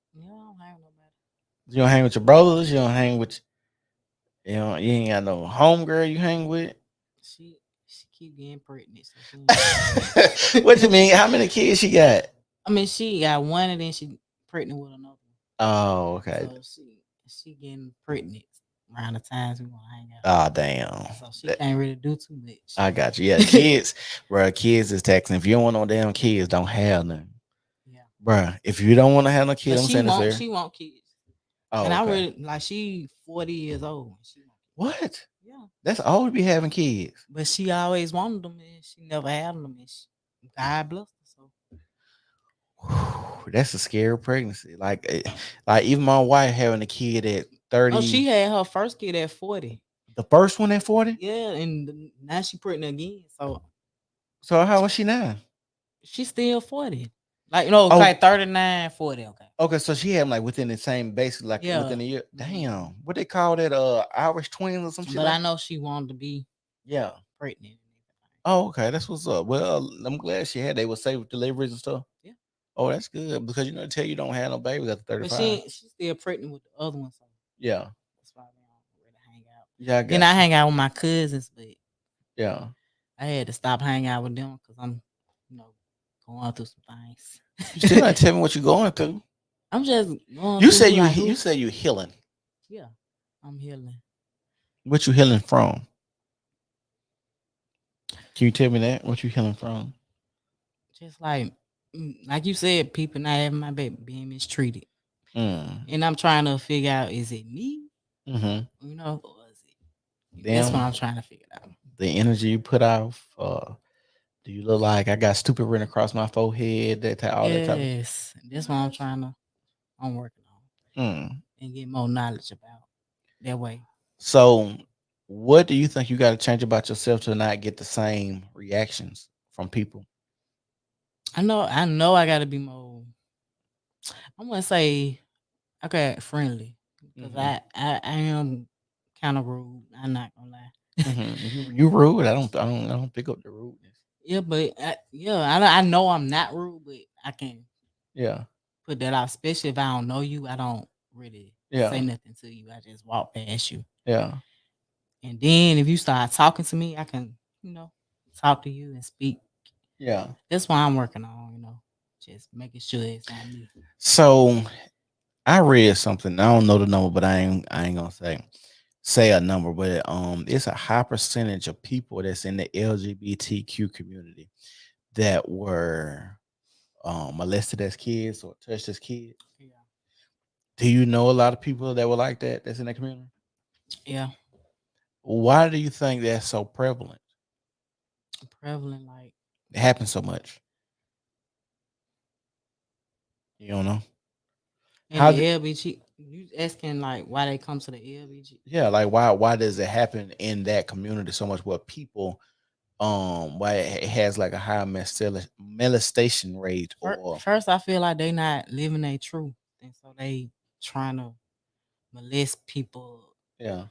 S2: have nobody.
S1: You don't hang with your brothers, you don't hang with you ain't got no homegirl you hang with.
S2: She keep getting pregnant, so she ain't
S1: What you mean? How many kids she got?
S2: I mean, she got one and then she pregnant with another one.
S1: Oh, okay.
S2: So she getting pregnant around the times we want to hang out.
S1: Oh, damn.
S2: So she can't really do too much.
S1: I got you. Yeah, kids, bro. Kids is taxing. If you don't want no damn kids, don't have none,
S2: Yeah.
S1: bro. If you don't want to have no kids,
S2: But
S1: I'm saying this here.
S2: she want kids.
S1: Oh,
S2: And I
S1: okay.
S2: really like she 40 years old. She want kids.
S1: What?
S2: Yeah.
S1: That's all we be having kids.
S2: But she always wanted them and she never had them and God bless her. So
S1: Whew, that's a scary pregnancy. Like even my wife having a kid at 30.
S2: oh, she had her first kid at 40.
S1: The first one at 40.
S2: Yeah, and now she pregnant again. So
S1: So how was she now?
S2: she's still 40. Like no,
S1: Oh,
S2: okay, 39, 40. Okay.
S1: okay. So she had them like within the same basic, like
S2: Yeah.
S1: within a year.
S2: Mhm.
S1: Damn, what they call that? Irish twins or some shit.
S2: But
S1: Like
S2: I know she wanted to be
S1: yeah.
S2: pregnant.
S1: Oh, okay. That's what's up. Well, I'm glad she had. They were safe deliveries and stuff.
S2: Yeah.
S1: Oh, that's good because they tell you don't have no babies after
S2: But
S1: 35.
S2: she's still pregnant with the other one. So
S1: Yeah.
S2: that's why we don't really hang out.
S1: Yeah, I
S2: Then
S1: got
S2: I
S1: you.
S2: hang out with my cousins, but
S1: Yeah.
S2: I had to stop hanging out with them because I'm, going through some things.
S1: You still not tell me what you're going through.
S2: I'm just going
S1: You
S2: through
S1: say
S2: like
S1: you say you healing.
S2: yeah, I'm healing.
S1: What you healing from? Can you tell me that? What you healing from?
S2: Just like you said, people not having my baby, being mistreated.
S1: Mm.
S2: And I'm trying to figure out, is it me?
S1: Mm-hmm.
S2: Or is it that's what
S1: Damn.
S2: I'm trying to figure out.
S1: The energy you put off. Do you look like I got stupid written across my forehead? All that type of.
S2: Yes. That's what I'm working on
S1: Mm.
S2: and get more knowledge about that way.
S1: So, what do you think you got to change about yourself to not get the same reactions from people?
S2: I know I gotta be more I'm gonna say okay, friendly. Because
S1: Mm-hmm.
S2: I am kind of rude. I'm not gonna lie.
S1: Mm-hmm. You rude. I don't pick up the rudeness.
S2: Yeah, but I know I'm not rude, but I can
S1: Yeah.
S2: put that out, especially if I don't know you. I don't really say
S1: Yeah.
S2: nothing to you. I just walk past you.
S1: Yeah.
S2: And then if you start talking to me, I can, you know, talk to you and speak.
S1: Yeah.
S2: That's why I'm working on, just making sure it's on me.
S1: So I read something. I don't know the number, but I ain't gonna say a number, but it's a high percentage of people that's in the LGBTQ community that were molested as kids or touched as kids.
S2: Yeah.
S1: Do you know a lot of people that were like that that's in that community?
S2: Yeah.
S1: Why do you think that's so prevalent?
S2: Prevalent like
S1: It happens so much. You don't know
S2: in
S1: how?
S2: the LBG, you asking like why they come to the LBG.
S1: Yeah, like why does it happen in that community so much? Where people why it has like a high molestation rate or
S2: First, I feel like they not living their truth, and so they trying to molest people,
S1: yeah,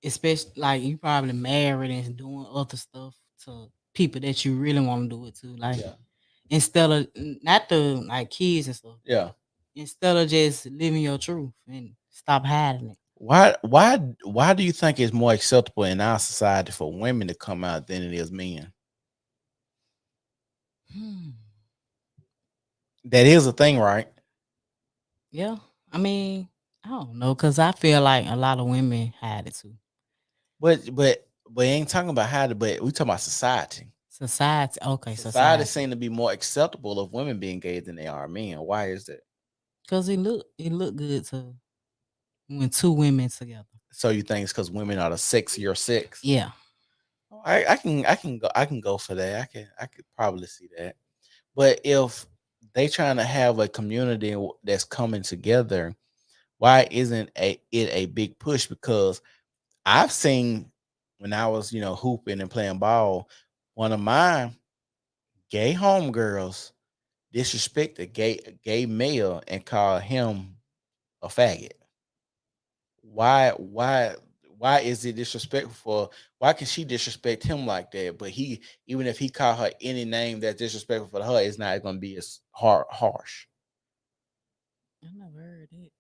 S2: especially like you probably married and doing other stuff to people that you really want to do it to, like
S1: yeah,
S2: instead of not the like kids and stuff,
S1: yeah.
S2: instead of just living your truth and stop hiding it.
S1: Why do you think it's more acceptable in our society for women to come out than it is men?
S2: Hmm.
S1: That is a thing, right?
S2: Yeah, I mean, I don't know, cause I feel like a lot of women hide it too.
S1: But ain't talking about how to. But we talking about society.
S2: Society, okay,
S1: Society
S2: society,
S1: seem to be more acceptable of women being gay than they are men. Why is that?
S2: cause it look good to when two women together.
S1: So you think it's because women are the sexier sex?
S2: Yeah.
S1: Oh, I can go for that. I could probably see that. But if they trying to have a community that's coming together, why isn't it a big push? Because I've seen when I was hooping and playing ball, one of my gay homegirls disrespect a gay male and call him a faggot. Why is it disrespectful for why can she disrespect him like that? But he even if he call her any name that's disrespectful for her, it's not gonna be as harsh.
S2: I never heard it.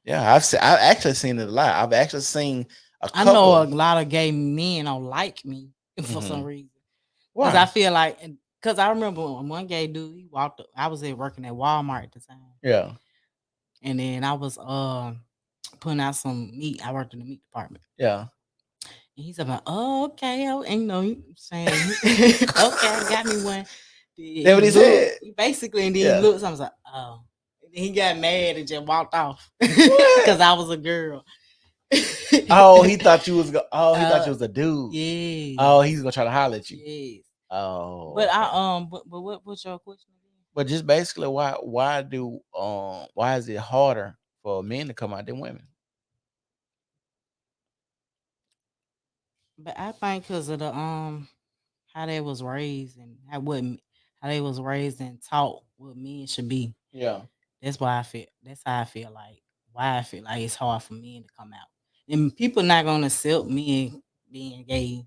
S1: Yeah, I've actually seen it a lot. I've actually seen a
S2: I know
S1: couple.
S2: a lot of gay men don't like me for some
S1: Hmm.
S2: reason. Cause I
S1: Why?
S2: feel like, cause I remember when one gay dude he walked up. I was there working at Walmart at the time,
S1: Yeah,
S2: and then I was putting out some meat. I worked in the meat department,
S1: yeah.
S2: and he's like, "Oh, okay," and you saying, "Okay, got me one."
S1: That what
S2: He
S1: he
S2: looked
S1: said.
S2: basically, and then he
S1: Yeah.
S2: looked. So I was like, "Oh." And then he got mad and just walked off
S1: What?
S2: because I was a girl.
S1: Oh, he thought you was. Oh, he thought
S2: uh,
S1: you was a dude. Oh,
S2: yes,
S1: he's gonna try to holler at you.
S2: yes.
S1: Oh,
S2: But
S1: okay.
S2: but what's your question again?
S1: But just basically, why is it harder for men to come out than women?
S2: But I think because of the how they was raised and how they was raised and taught what men should be.
S1: Yeah.
S2: That's why I feel. That's how I feel like. Why I feel like it's hard for men to come out, and people not gonna accept men being gay.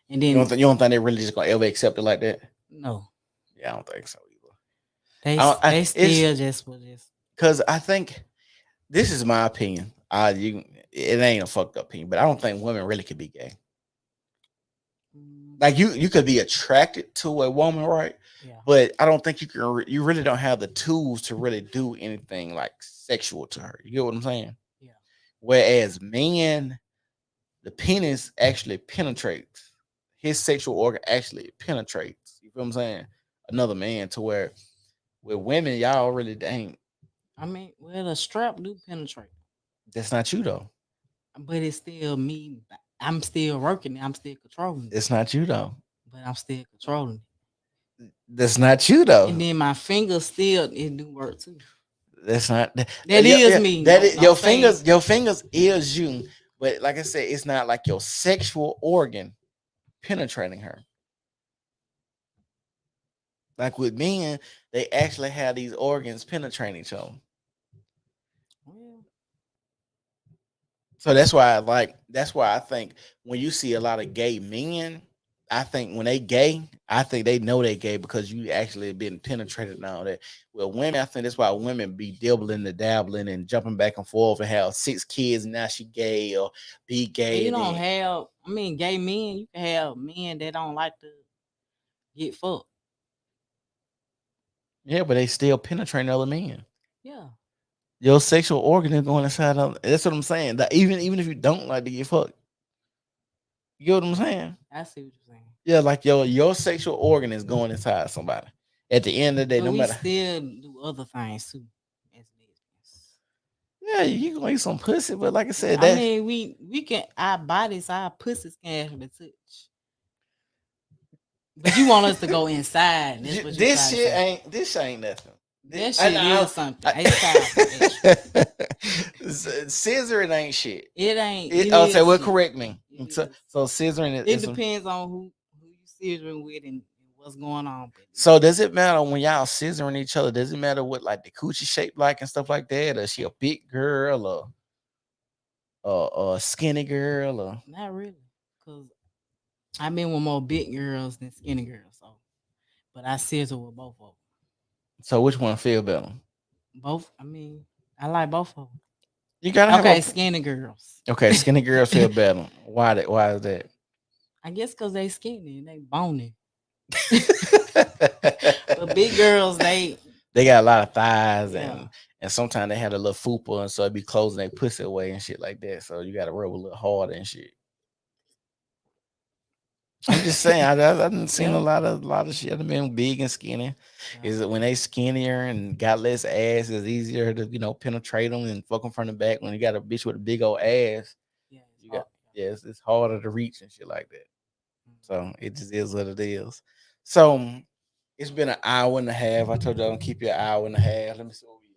S2: And then
S1: You don't think they really just gonna ever accept it like that?
S2: no,
S1: Yeah, I don't think so either.
S2: they
S1: I, don't, I
S2: they
S1: it's
S2: still just was just.
S1: because I think this is my opinion. It ain't a fucked up opinion, but I don't think women really could be gay.
S2: Mm,
S1: Like you could be attracted to a woman, right?
S2: yeah,
S1: But I don't think you can. You really don't have the tools to really do anything like sexual to her. You get what I'm saying?
S2: yeah.
S1: Whereas men, the penis actually penetrates. His sexual organ actually penetrates. You feel what I'm saying? Another man to where with women, y'all really ain't.
S2: I mean, well, the strap do penetrate,
S1: That's not you though.
S2: but it's still me. I'm still working. I'm still controlling it,
S1: It's not you though.
S2: but I'm still controlling it.
S1: That's not you
S2: And
S1: though.
S2: then my fingers still it do work too.
S1: That's not.
S2: That
S1: Yeah,
S2: is
S1: yeah.
S2: me.
S1: That
S2: Don't
S1: is, your
S2: don't say
S1: fingers. Your fingers is you. But like I said, it's not like your sexual organ penetrating her. Like with men, they actually have these organs penetrating each other.
S2: well,
S1: So that's why I think when you see a lot of gay men, I think when they gay, I think they know they gay because you actually been penetrated and all that. Well, women, I think that's why women be dibbling and dabbling and jumping back and forth and have 6 kids and now she gay or be
S2: But
S1: gay
S2: you
S1: and
S2: don't
S1: then
S2: have. I mean, gay men. You can have men that don't like to get fucked.
S1: yeah, but they still penetrating other men.
S2: Yeah,
S1: Your sexual organ is going inside of. That's what I'm saying. That even if you don't like to get fucked, you get what I'm saying?
S2: I see what you're saying.
S1: Yeah, like your sexual organ is going inside somebody. At the end of the day,
S2: But
S1: no
S2: we
S1: matter.
S2: still do other things too as lesbians.
S1: Yeah, you gonna eat some pussy, but like I
S2: Yeah,
S1: said,
S2: I
S1: that
S2: mean, we can our bodies, our pussies can actually touch. But you want us to go inside. That's what you
S1: this
S2: try to
S1: shit
S2: say.
S1: ain't this ain't nothing.
S2: That shit is something. It's powerful, actually.
S1: Scissoring ain't shit.
S2: It ain't.
S1: It,
S2: It
S1: I'll say,
S2: is
S1: well,
S2: shit.
S1: correct me.
S2: It
S1: So,
S2: is.
S1: so scissoring
S2: It
S1: is
S2: depends on who you scissoring with and what's going on. But
S1: so does it matter when y'all scissoring each other? Does it matter what like the coochie shape like and stuff like that? Or is she a big girl or a skinny girl or
S2: not really, cause I've been with more big girls than skinny girls. So, but I scissor with both of them.
S1: so which one feel better?
S2: Both. I mean, I like both of them.
S1: You gotta have
S2: Okay,
S1: a
S2: skinny girls.
S1: okay, skinny girls feel better. Why is that?
S2: I guess cause they skinny and they bony. But big girls, they
S1: They got a lot of thighs
S2: yeah.
S1: and sometimes they had a little fupa and so it be closing their pussy away and shit like that. So you gotta rub a little harder and shit. I'm just saying, I done seen
S2: Yeah,
S1: a lot of shit. I've been big and skinny.
S2: yeah,
S1: Is it when they skinnier and got less ass, it's easier to penetrate them and fuck them from the back. When you got a bitch with a big old ass,
S2: yeah. It's
S1: you got
S2: hard.
S1: it's harder to reach and shit like that.
S2: Yeah.
S1: So it just is what it is. So it's been an hour and a half. I told you I'm gonna keep you an hour and a half. Let me see what we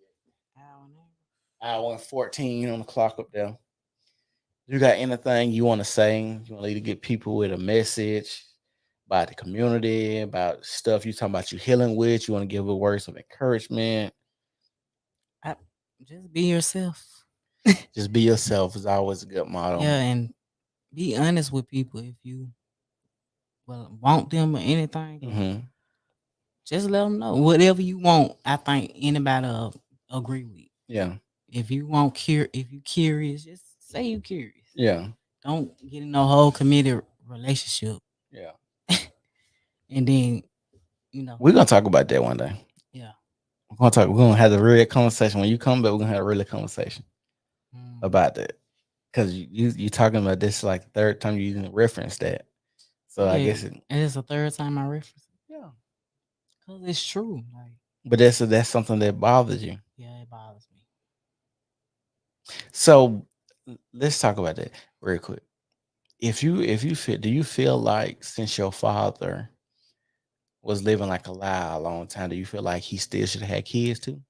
S2: I don't know.
S1: at. Hour and 14 on the clock up there. You got anything you want to say? You want to get people with a message about the community, about stuff you talking about you healing with? You want to give a words of encouragement?
S2: I, just be yourself.
S1: Just be yourself is always a good motto.
S2: Yeah, and be honest with people if you want them or anything. Or
S1: Hmm.
S2: just let them know whatever you want. I think anybody will agree with.
S1: Yeah,
S2: If you if you curious, just say you curious.
S1: yeah,
S2: Don't get in no whole committed relationship,
S1: yeah.
S2: and then you know,
S1: We're gonna talk about that one day.
S2: yeah.
S1: We're gonna talk. We're gonna have a real conversation when you come back. We're gonna have a real conversation
S2: Mm.
S1: about that because you talking about this like the third time you even reference that. So I
S2: Yeah,
S1: guess
S2: and it's the third time I reference it
S1: yeah.
S2: because it's true. Like,
S1: But that's something that bothers you.
S2: yeah, it bothers me.
S1: So let's talk about that real quick. If you feel, do you feel like since your father was living like a lie a long time, do you feel like he still should have had kids too?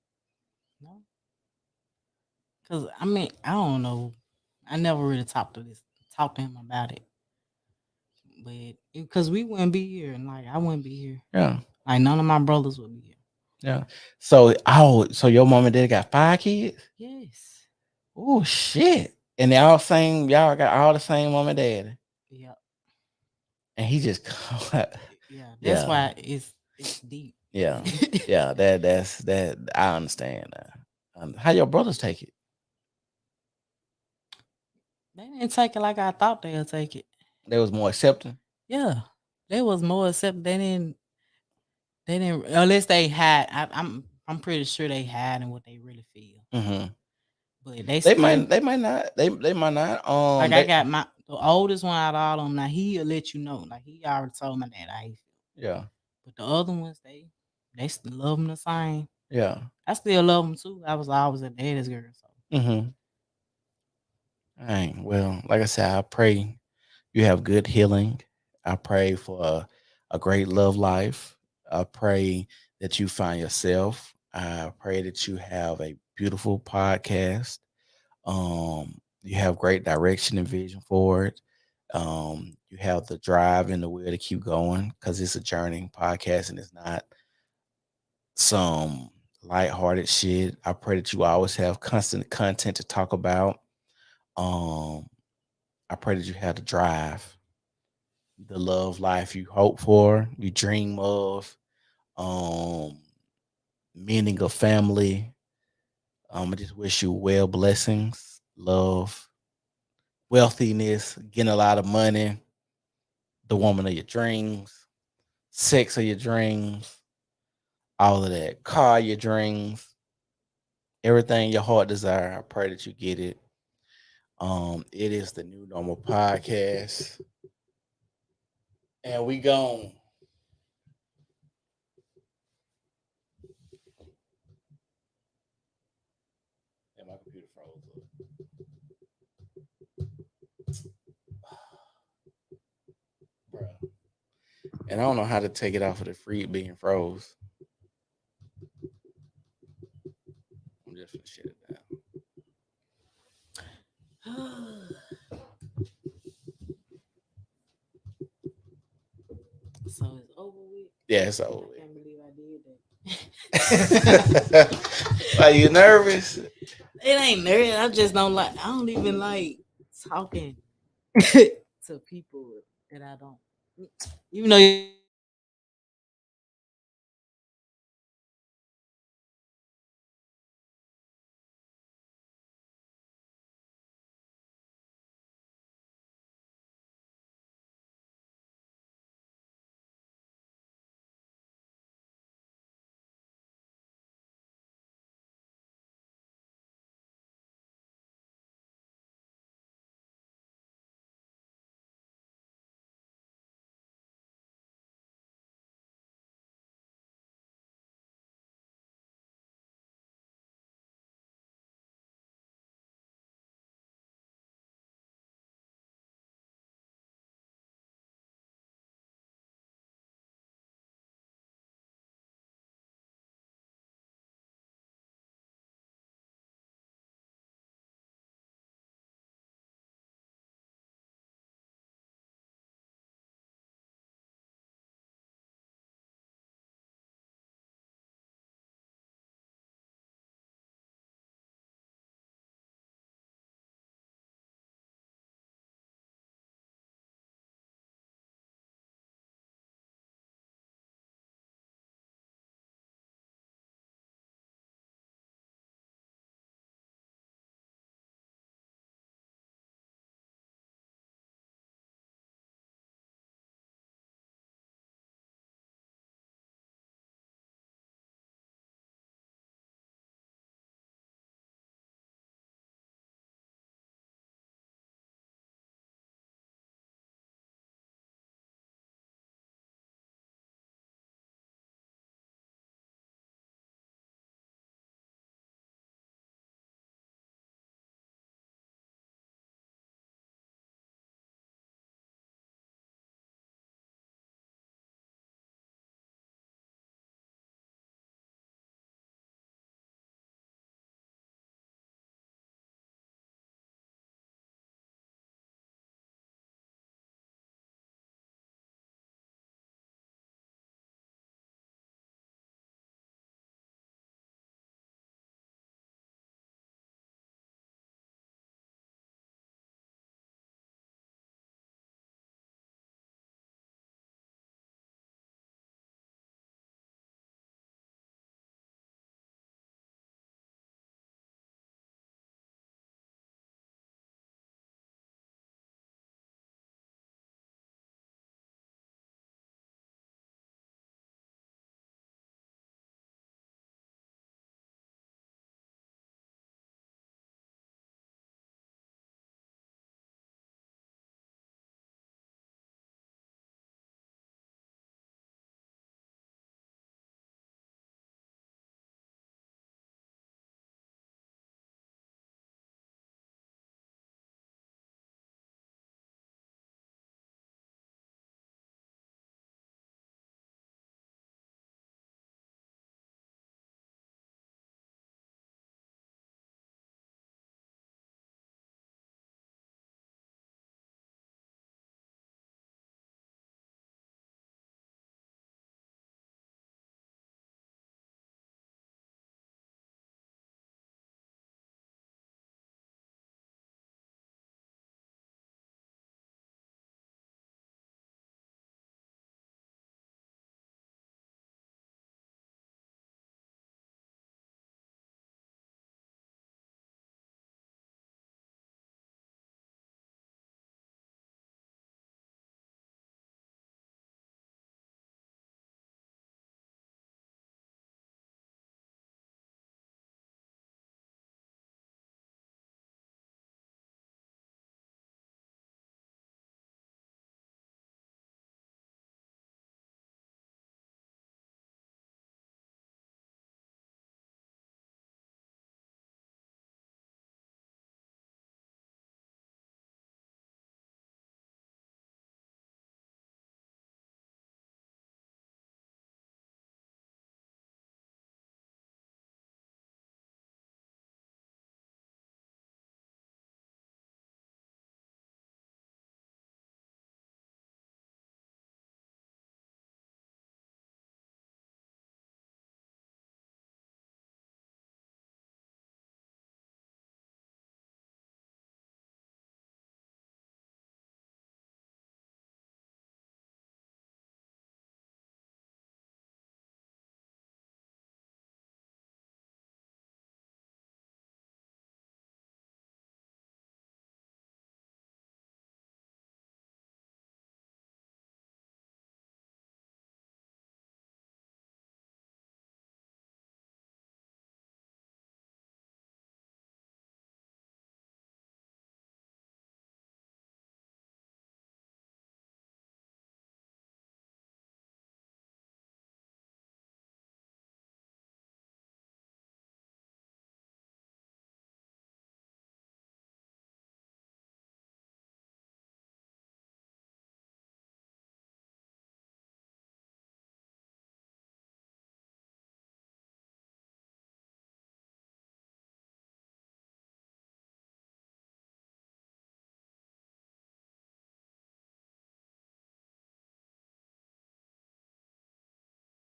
S2: No, because I mean, I don't know. I never really talked to him about it, but because we wouldn't be here, and like I wouldn't be here,
S1: Yeah,
S2: like none of my brothers would be here.
S1: yeah. So your mom and dad got 5 kids?
S2: Yes.
S1: Oh shit! And they all same. Y'all got all the same mom and dad,
S2: Yeah.
S1: and he just
S2: Yeah. That's
S1: yeah,
S2: why it's deep.
S1: yeah, yeah. That's that. I understand. How your brothers take it?
S2: They didn't take it like I thought they'd take it.
S1: They was more accepting.
S2: Yeah. They was more accept. They didn't unless they had. I'm pretty sure they had and what they really feel.
S1: Hmm.
S2: But they
S1: They
S2: still
S1: might. They might not. They might not.
S2: like I
S1: They
S2: got the oldest one out of all of them. Now he'll let you know. Like he already told my dad how he feel.
S1: yeah.
S2: But the other ones, they still love him the same.
S1: Yeah.
S2: I still love him too. I was always a daddy's girl. So
S1: Mm-hmm. All right. Well, like I said, I pray you have good healing. I pray for a great love life. I pray that you find yourself. I pray that you have a beautiful podcast. You have great direction and vision for it. You have the drive and the will to keep going because it's a journey podcast and it's not some lighthearted shit. I pray that you always have constant content to talk about. Um, I pray that you have the drive the love life you hope for, you dream of, um, meaning of family. I just wish you well blessings, love, wealthiness, getting a lot of money, the woman of your dreams, sex of your dreams, all of that, car your dreams, everything your heart desire. I pray that you get it. It is the New Normal Podcast, and we gone. And my computer froze up, bro. And I don't know how to take it off of the free being froze. I'm just gonna shut it down.
S2: So it's over with.
S1: Yeah, it's over.
S2: I can't believe I did
S1: With. Are you
S2: that.
S1: nervous?
S2: It ain't nervous. I just don't like. I don't even like talking to people that I don't. Even though